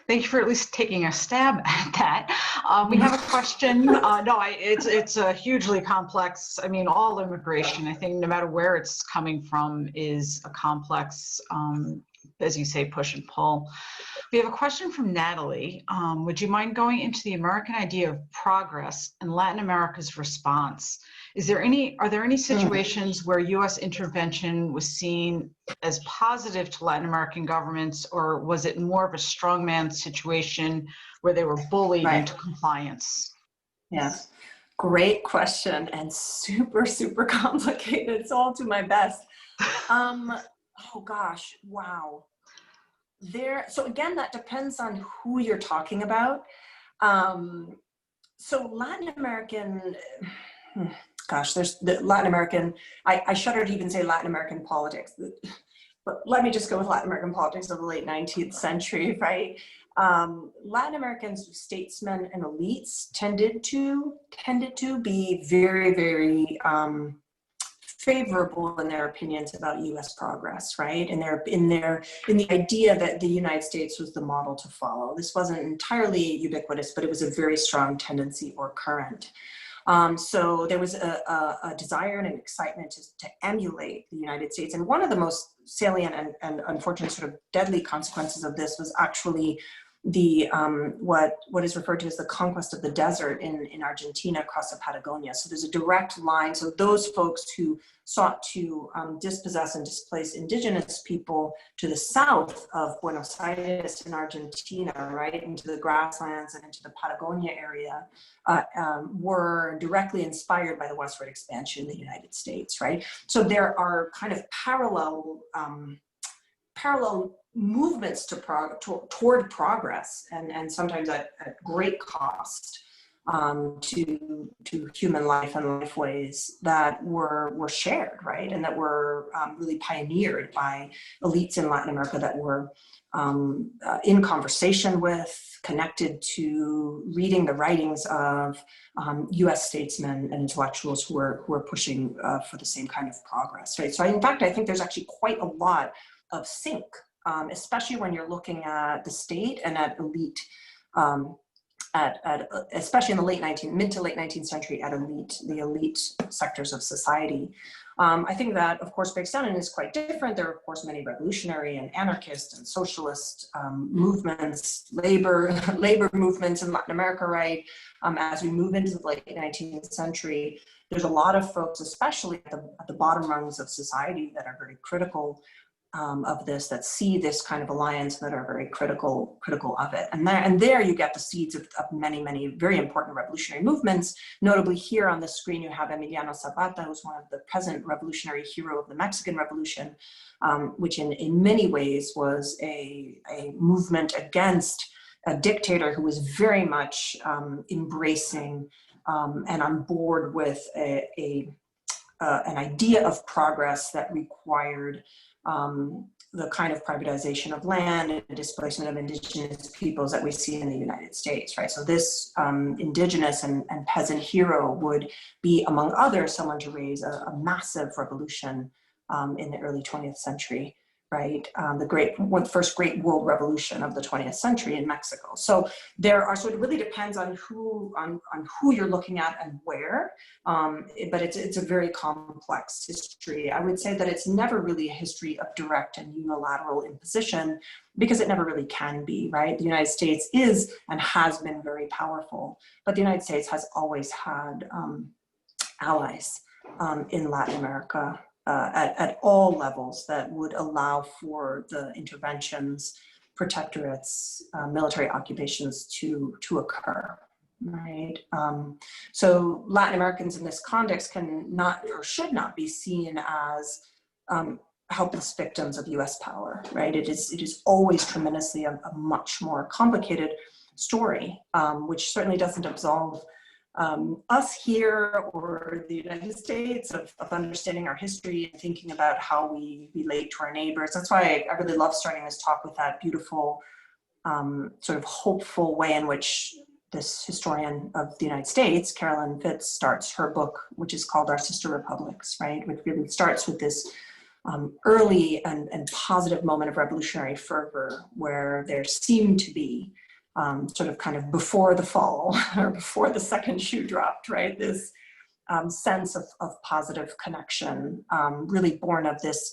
thank you for at least taking a stab at that. We have a question. It's a hugely complex, I mean, all immigration, I think no matter where it's coming from is a complex, as you say, push and pull. We have a question from Natalie. Would you mind going into the American idea of progress and Latin America's response? Are there any situations where U.S. intervention was seen as positive to Latin American governments, or was it more of a strongman situation where they were bullied into compliance? Yeah, great question and super, super complicated. So I'll do my best. Oh gosh, wow. So again, that depends on who you're talking about. So Latin American, gosh, there's the Latin American, I shudder to even say Latin American politics, but let me just go with Latin American politics of the late 19th century, right? Latin American statesmen and elites tended to be very, very favorable in their opinions about U.S. progress, right? And in the idea that the United States was the model to follow. This wasn't entirely ubiquitous, but it was a very strong tendency or current. So there was a desire and an excitement to emulate the United States. And one of the most salient and unfortunate sort of deadly consequences of this was actually the what is referred to as the conquest of the desert in Argentina across the Patagonia. So there's a direct line. So those folks who sought to dispossess and displace indigenous people to the south of Buenos Aires in Argentina, right, into the grasslands and into the Patagonia area, were directly inspired by the westward expansion in the United States, right? So there are kind of parallel movements toward progress, and sometimes at great cost to human life and lifeways that were shared, right, and that were really pioneered by elites in Latin America that were in conversation with, connected to, reading the writings of U.S. statesmen and intellectuals who are pushing for the same kind of progress, right? So in fact, I think there's actually quite a lot of sync, especially when you're looking at the state and at elite, especially in the mid to late 19th century, at the elite sectors of society. I think that, of course, breaks down and is quite different. There are, of course, many revolutionary and anarchist and socialist movements, labor movements in Latin America, right? As we move into the late 19th century, there's a lot of folks, especially at the bottom rungs of society, that are very critical of this, that see this kind of alliance, that are very critical of it. And there you get the seeds of many, many very important revolutionary movements. Notably here on the screen, you have Emiliano Zapata, who's one of the present revolutionary hero of the Mexican Revolution, which in many ways was a movement against a dictator who was very much embracing and on board with an idea of progress that required the kind of privatization of land and displacement of indigenous peoples that we see in the United States, right? So this indigenous and peasant hero would be, among others, someone to raise a massive revolution in the early 20th century. right? The first great world revolution of the 20th century in Mexico. So so it really depends on who you're looking at and where, but it's a very complex history. I would say that it's never really a history of direct and unilateral imposition, because it never really can be, right? The United States is and has been very powerful, but the United States has always had allies in Latin America, at all levels that would allow for the interventions, protectorates, military occupations to occur, right? So Latin Americans in this context can not or should not be seen as helpless victims of US power, right? It is always tremendously a much more complicated story, which certainly doesn't absolve us here or the United States of understanding our history and thinking about how we relate to our neighbors. That's why I really love starting this talk with that beautiful, sort of hopeful way in which this historian of the United States, Carolyn Fitz, starts her book, which is called Our Sister Republics, right? Which really starts with this early and positive moment of revolutionary fervor where there seemed to be sort of kind of before the fall or before the second shoe dropped, right? This sense of positive connection, really born of this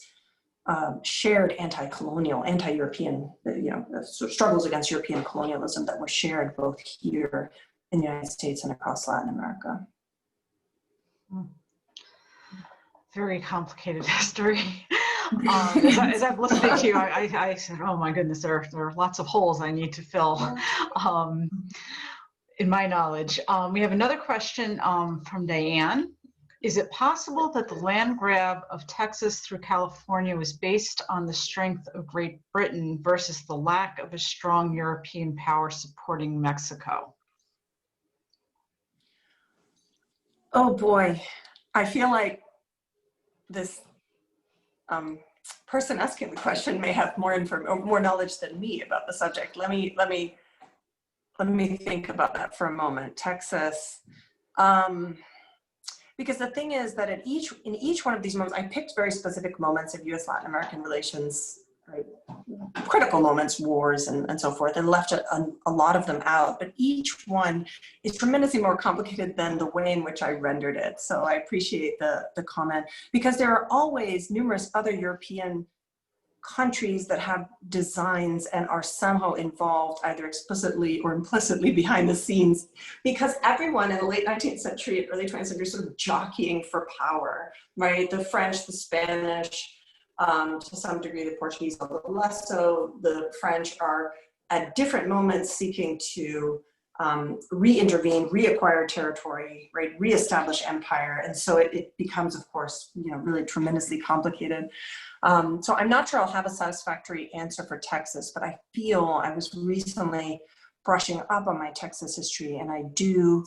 shared anti-colonial, anti-European, sort of struggles against European colonialism that were shared both here in the United States and across Latin America. Very complicated history. As I've listened to you, I said, oh my goodness, there are lots of holes I need to fill in my knowledge. We have another question from Diane. Is it possible that the land grab of Texas through California was based on the strength of Great Britain versus the lack of a strong European power supporting Mexico? Oh boy, I feel like this person asking the question may have more knowledge than me about the subject. Let me think about that for a moment. Texas, because the thing is that in each one of these moments, I picked very specific moments of U.S.-Latin American relations, right? Critical moments, wars, and so forth, and left a lot of them out. But each one is tremendously more complicated than the way in which I rendered it. So I appreciate the comment, because there are always numerous other European countries that have designs and are somehow involved either explicitly or implicitly behind the scenes, because everyone in the late 19th century, early 20th century, sort of jockeying for power, right? The French, the Spanish, to some degree the Portuguese, a little less so. The French are at different moments seeking to re-intervene, reacquire territory, right, reestablish empire. And so it becomes, of course, really tremendously complicated. So I'm not sure I'll have a satisfactory answer for Texas, but I feel I was recently brushing up on my Texas history, and I do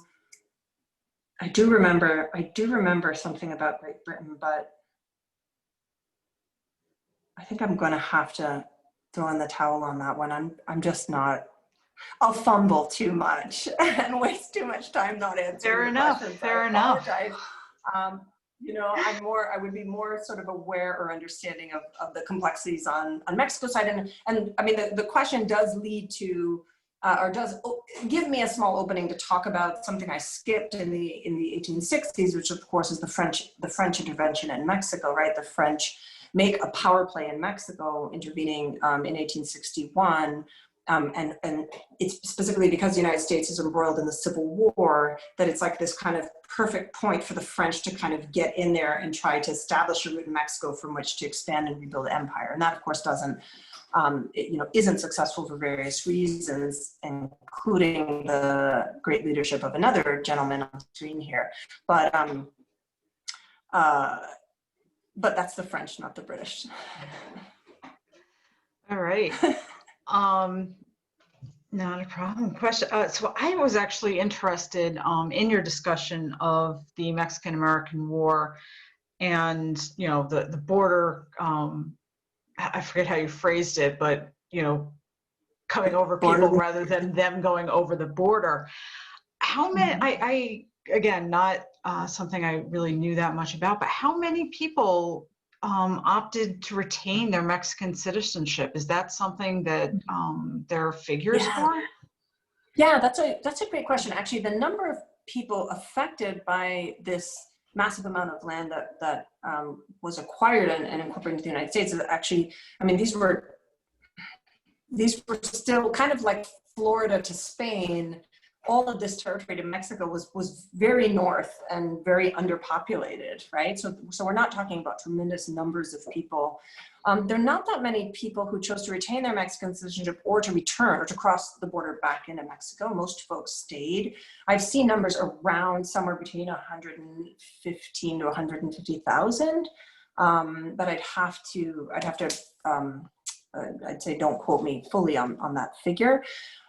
remember something about Great Britain, but I think I'm going to have to throw in the towel on that one. I'm just not. I'll fumble too much and waste too much time not answering the questions. Fair enough. I would be more sort of aware or understanding of the complexities on Mexico's side. And I mean, the question does lead to, or does give me a small opening to talk about something I skipped in the 1860s, which of course is the French intervention in Mexico, right? The French make a power play in Mexico, intervening in 1861. And it's specifically because the United States is embroiled in the Civil War that it's like this kind of perfect point for the French to kind of get in there and try to establish a route in Mexico from which to expand and rebuild the empire. And that, of course, isn't successful for various reasons, including the great leadership of another gentleman on the screen here. But that's the French, not the British. All right. Not a problem. Question. So I was actually interested in your discussion of the Mexican-American War and, the border, I forget how you phrased it, but, coming over people rather than them going over the border. How many, again, not something I really knew that much about, but how many people opted to retain their Mexican citizenship. Is that something that there are figures for? Yeah, that's a great question. Actually, the number of people affected by this massive amount of land that was acquired and incorporated into the United States is actually, I mean, these were still kind of like Florida to Spain. All of this territory to Mexico was very north and very underpopulated, right? So we're not talking about tremendous numbers of people. There are not that many people who chose to retain their Mexican citizenship or to return or to cross the border back into Mexico. Most folks stayed. I've seen numbers around somewhere between 115 to 150,000, but I'd have to I'd say don't quote me fully on that figure.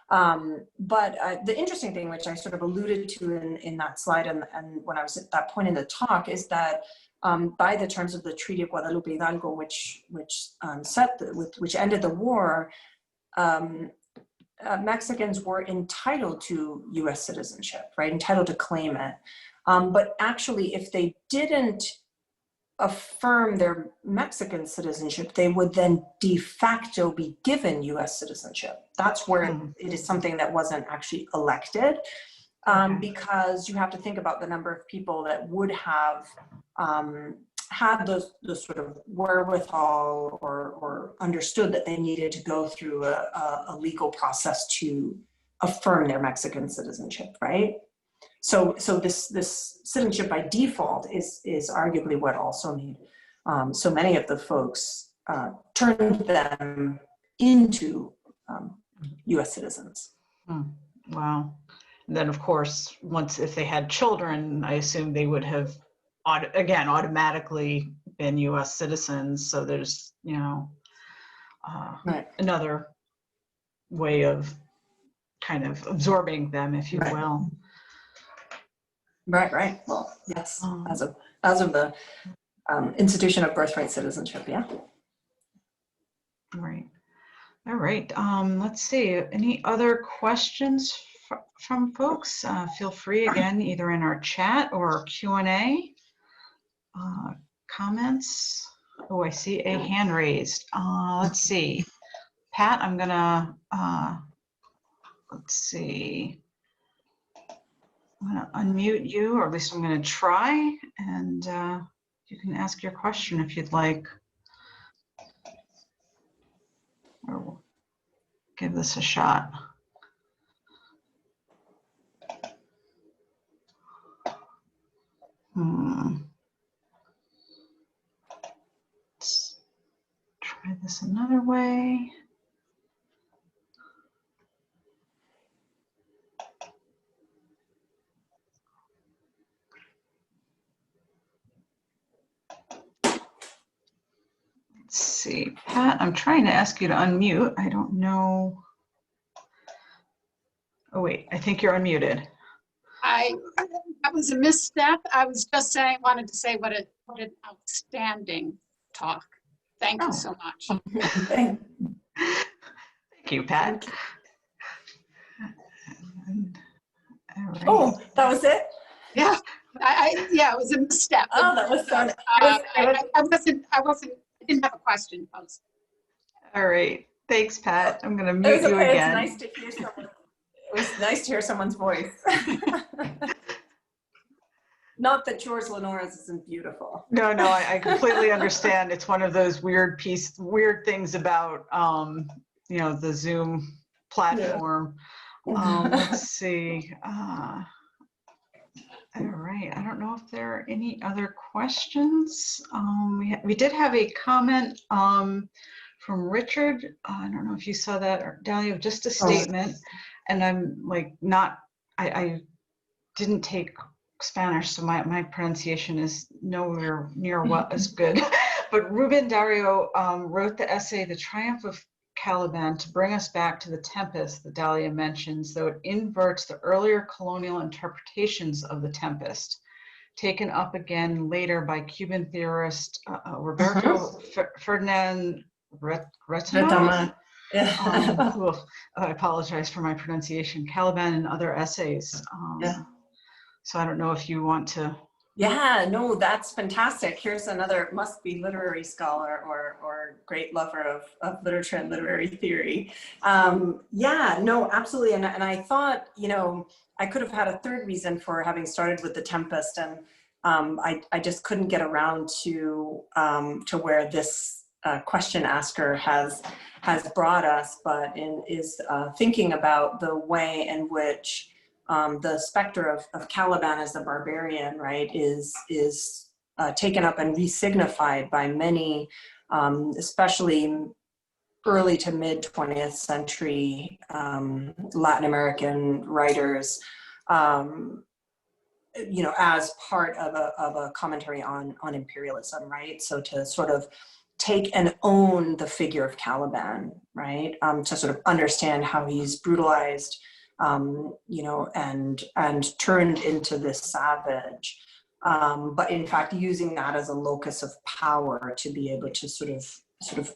But the interesting thing, which I sort of alluded to in that slide and when I was at that point in the talk, is that by the terms of the Treaty of Guadalupe Hidalgo, which ended the war, Mexicans were entitled to U.S. citizenship, right? Entitled to claim it. But actually, if they didn't affirm their Mexican citizenship, they would then de facto be given U.S. citizenship. That's where it is something that wasn't actually elected, because you have to think about the number of people that would have had those sort of wherewithal or understood that they needed to go through a legal process to affirm their Mexican citizenship, right? So this citizenship by default is arguably what also made so many of the folks turned them into U.S. citizens. Wow. And then, of course, if they had children, I assume they would have automatically been U.S. citizens. So there's, another way of kind of absorbing them, if you will. Right. Well, yes, as of the institution of birthright citizenship, yeah. Right. All right. Let's see. Any other questions from folks? Feel free again, either in our chat or Q&A. Comments? Oh, I see a hand raised. Let's see. Pat, I'm gonna, let's see. I'm gonna unmute you, or at least I'm gonna try, and you can ask your question if you'd like. Or we'll give this a shot. Let's try this another way. Let's see, Pat, I'm trying to ask you to unmute. I don't know. Oh, wait, I think you're unmuted. That was a misstep. I was just wanted to say what an outstanding talk. Thank you so much. Thank you, Pat. All right. Oh, that was it? Yeah, yeah, it was a misstep. Oh, that was fun. I didn't have a question posed. All right. Thanks, Pat. I'm going to mute you again. It was nice to hear someone's voice. Not that yours, Lenora's, isn't beautiful. No, I completely understand. It's one of those weird things about, the Zoom platform. Yeah. Let's see. All right. I don't know if there are any other questions. We did have a comment from Richard. I don't know if you saw that, or Dalia, just a statement. And I'm like I didn't take Spanish, so my pronunciation is nowhere near what is good. But Ruben Dario wrote the essay, The Triumph of Caliban, to bring us back to the tempest that Dalia mentions, though it inverts the earlier colonial interpretations of the tempest, taken up again later by Cuban theorist Roberto Ferdinand Retama. I apologize for my pronunciation. Caliban and other essays. So I don't know if you want to Yeah, no, that's fantastic. Here's another must-be literary scholar or great lover of literature and literary theory. Yeah, no, absolutely. And I thought, you know, I could have had a third reason for having started with The Tempest, and I just couldn't get around to where this question asker has brought us, but is thinking about the way in which the specter of Caliban as the barbarian, right, is taken up and resignified by many, especially early to mid 20th century Latin American writers, you know, as part of a commentary on imperialism, right? So to sort of take and own the figure of Caliban, right? To sort of understand how he's brutalized, you know, and turned into this savage, but in fact using that as a locus of power to be able to sort of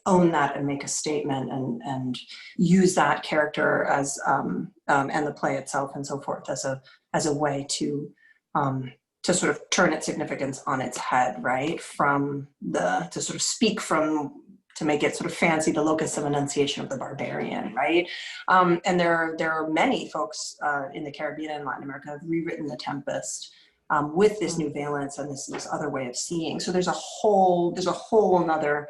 own that and make a statement and use that character as and the play itself and so forth as a way to sort of turn its significance on its head, right? To sort of speak from, to make it sort of fancy, the locus of enunciation of the barbarian, right? And there are many folks in the Caribbean and Latin America who have rewritten The Tempest with this new valence and this other way of seeing. So there's a whole another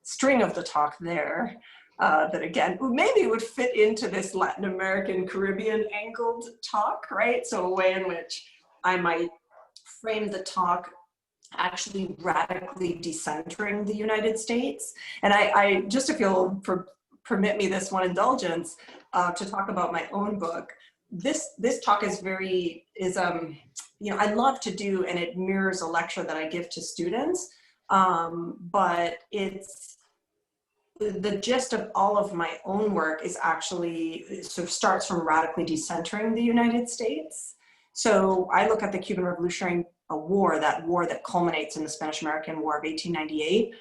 string of the talk there that again, maybe would fit into this Latin American Caribbean angled talk, right? So a way in which I might frame the talk actually radically decentering the United States. And I just, if you'll permit me this one indulgence to talk about my own book, this talk is you know, I love to do, and it mirrors a lecture that I give to students, but it's, the gist of all of my own work is actually sort of starts from radically decentering the United States. So I look at the Cuban Revolutionary War, that war that culminates in the Spanish-American War of 1898.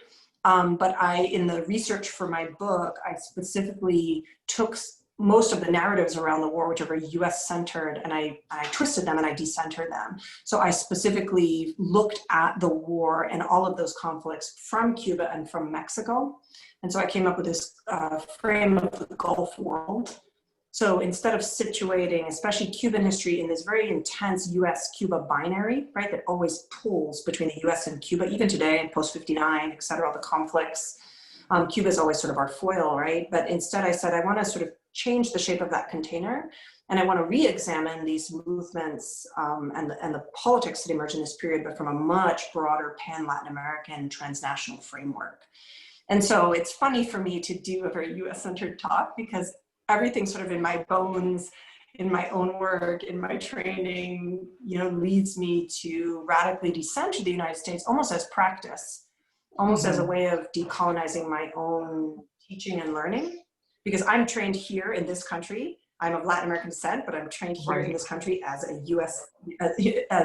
But in the research for my book, I specifically took most of the narratives around the war, which are very US centered, and I twisted them and I decentered them. So I specifically looked at the war and all of those conflicts from Cuba and from Mexico. And so I came up with this frame of the Gulf world. So instead of situating, especially Cuban history, in this very intense US-Cuba binary, right, that always pulls between the US and Cuba, even today, post-59, et cetera, all the conflicts, Cuba is always sort of our foil, right? But instead I said, I want to sort of change the shape of that container, and I want to re-examine these movements and the politics that emerge in this period, but from a much broader pan-Latin American transnational framework. And so it's funny for me to do a very US-centered talk, because everything sort of in my bones, in my own work, in my training, you know, leads me to radically decenter the United States almost as practice, almost as a way of decolonizing my own teaching and learning. Because I'm trained here in this country. I'm of Latin American descent, but I'm trained here in this country as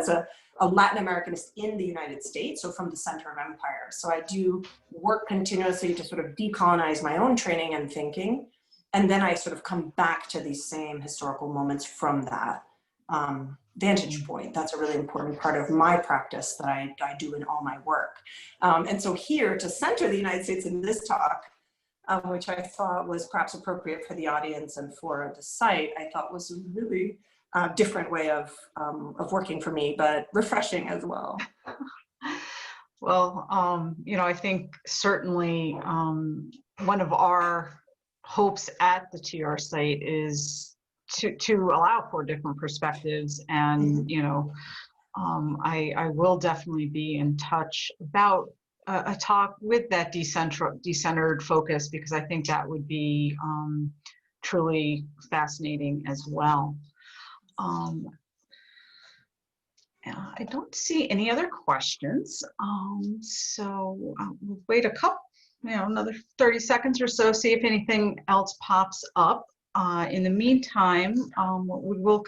a Latin Americanist in the United States, so from the center of empire. So I do work continuously to sort of decolonize my own training and thinking. And then I sort of come back to these same historical moments from that vantage point. That's a really important part of my practice that I do in all my work. And so here, to center the United States in this talk, which I thought was perhaps appropriate for the audience and for the site, I thought was a really different way of working for me, but refreshing as well. Well, you know, I think certainly one of our hopes at the TR site is to allow for different perspectives, and you know, I will definitely be in touch about a talk with that decentered focus, because I think that would be truly fascinating as well. I don't see any other questions, so we'll wait a couple, you know, another 30 seconds or so, see if anything else pops up. In the meantime, we'll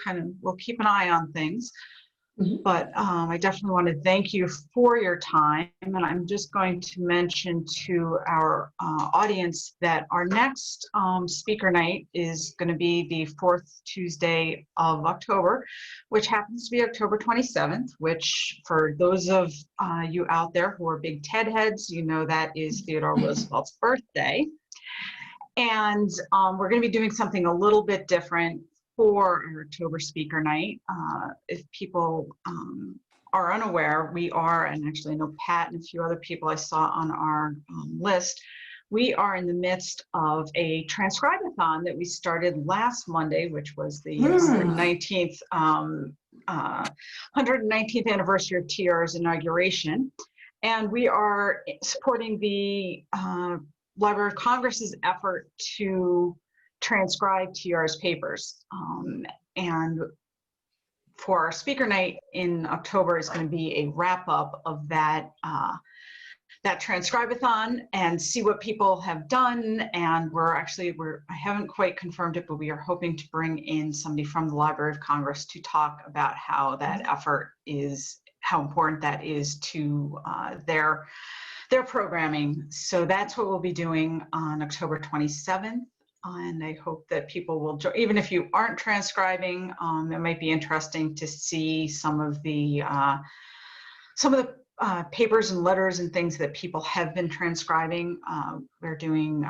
keep an eye on things. But I definitely want to thank you for your time. And I'm just going to mention to our audience that our next speaker night is going to be the 4th Tuesday of October, which happens to be October 27th, which for those of you out there who are big TED heads, you know that is Theodore Roosevelt's birthday. And we're going to be doing something a little bit different for our October speaker night. If people are unaware, we are, and actually I know Pat and a few other people I saw on our list, we are in the midst of a transcribe-a-thon that we started last Monday, which was the 119th anniversary of TR's inauguration. And we are supporting the Library of Congress's effort to transcribe TR's papers. And for our speaker night in October is going to be a wrap up of that that transcribe-a-thon and see what people have done. And I haven't quite confirmed it, but we are hoping to bring in somebody from the Library of Congress to talk about how that effort is, how important that is to their programming. So that's what we'll be doing on October 27th. And I hope that people will join, even if you aren't transcribing. It might be interesting to see some of the papers and letters and things that people have been transcribing. We're doing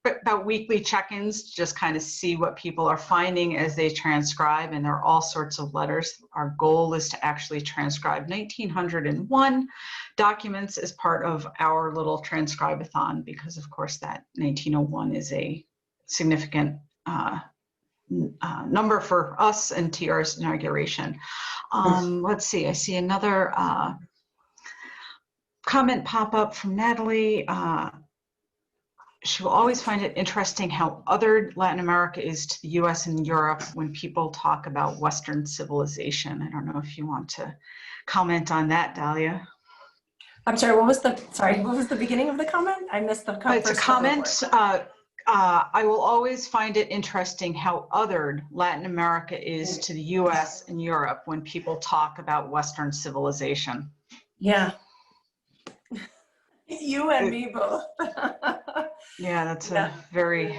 about weekly check-ins, just kind of see what people are finding as they transcribe, and there are all sorts of letters. Our goal is to actually transcribe 1901 documents as part of our little transcribe-a-thon, because of course that 1901 is a significant number for us and TR's inauguration. Let's see, I see another comment pop up from Natalie. She will always find it interesting how othered Latin America is to the US and Europe when people talk about Western civilization. I don't know if you want to comment on that, Dalia. I'm sorry, what was the beginning of the comment? I missed the comment. It's a comment. I will always find it interesting how othered Latin America is to the US and Europe when people talk about Western civilization. Yeah. You and me both. Yeah, that's a very...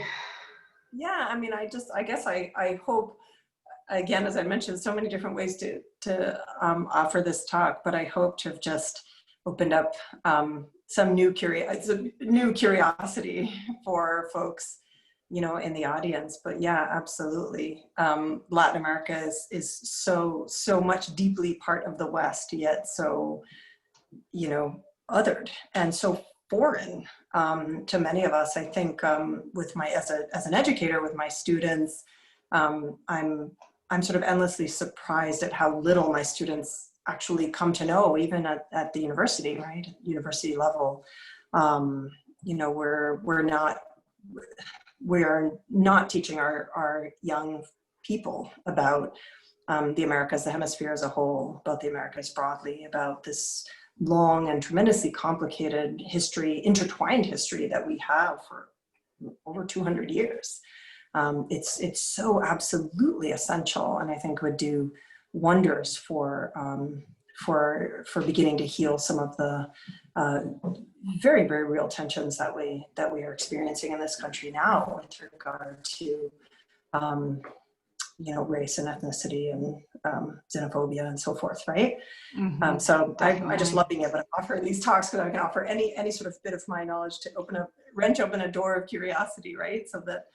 Yeah, I mean, I guess I hope, again, as I mentioned, so many different ways to offer this talk, but I hope to have just opened up some new curiosity for folks, you know, in the audience. But yeah, absolutely. Latin America is so much deeply part of the West, yet so, you know, othered and so foreign to many of us. I think with my as an educator with my students, I'm sort of endlessly surprised at how little my students actually come to know, even at the university, right? University level. You know, we're not teaching our young people about the Americas, the hemisphere as a whole, about the Americas broadly, about this long and tremendously complicated history, intertwined history that we have for over 200 years. It's so absolutely essential, and I think would do wonders for beginning to heal some of the very, very real tensions that we are experiencing in this country now with regard to you know, race and ethnicity and xenophobia and so forth, right? Mm-hmm. So I just love being able to offer these talks, because I can offer any sort of bit of my knowledge to wrench open a door of curiosity, right? So that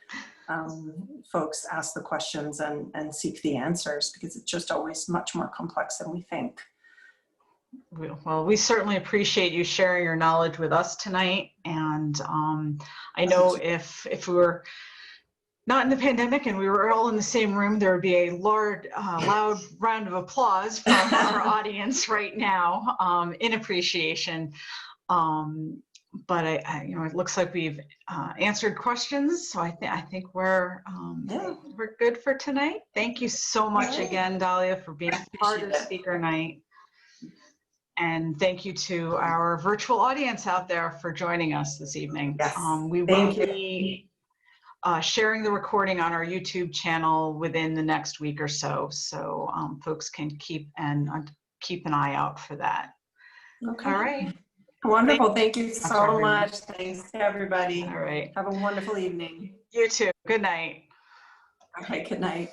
folks ask the questions and seek the answers, because it's just always much more complex than we think. Well, we certainly appreciate you sharing your knowledge with us tonight. And I know if we were not in the pandemic and we were all in the same room, there would be a loud round of applause from our audience right now in appreciation. But you know, it looks like we've answered questions, so I think we're good for tonight. Thank you so much again, Dalia, for being part of Speaker Night. And thank you to our virtual audience out there for joining us this evening. Yes, We will be sharing the recording on our YouTube channel within the next week or so. So folks can keep an eye out for that. Okay. All right. Wonderful. Thank you Thanks, so everyone. much. Thanks to everybody. All right. Have a wonderful evening. You too. Good night. Okay, good night.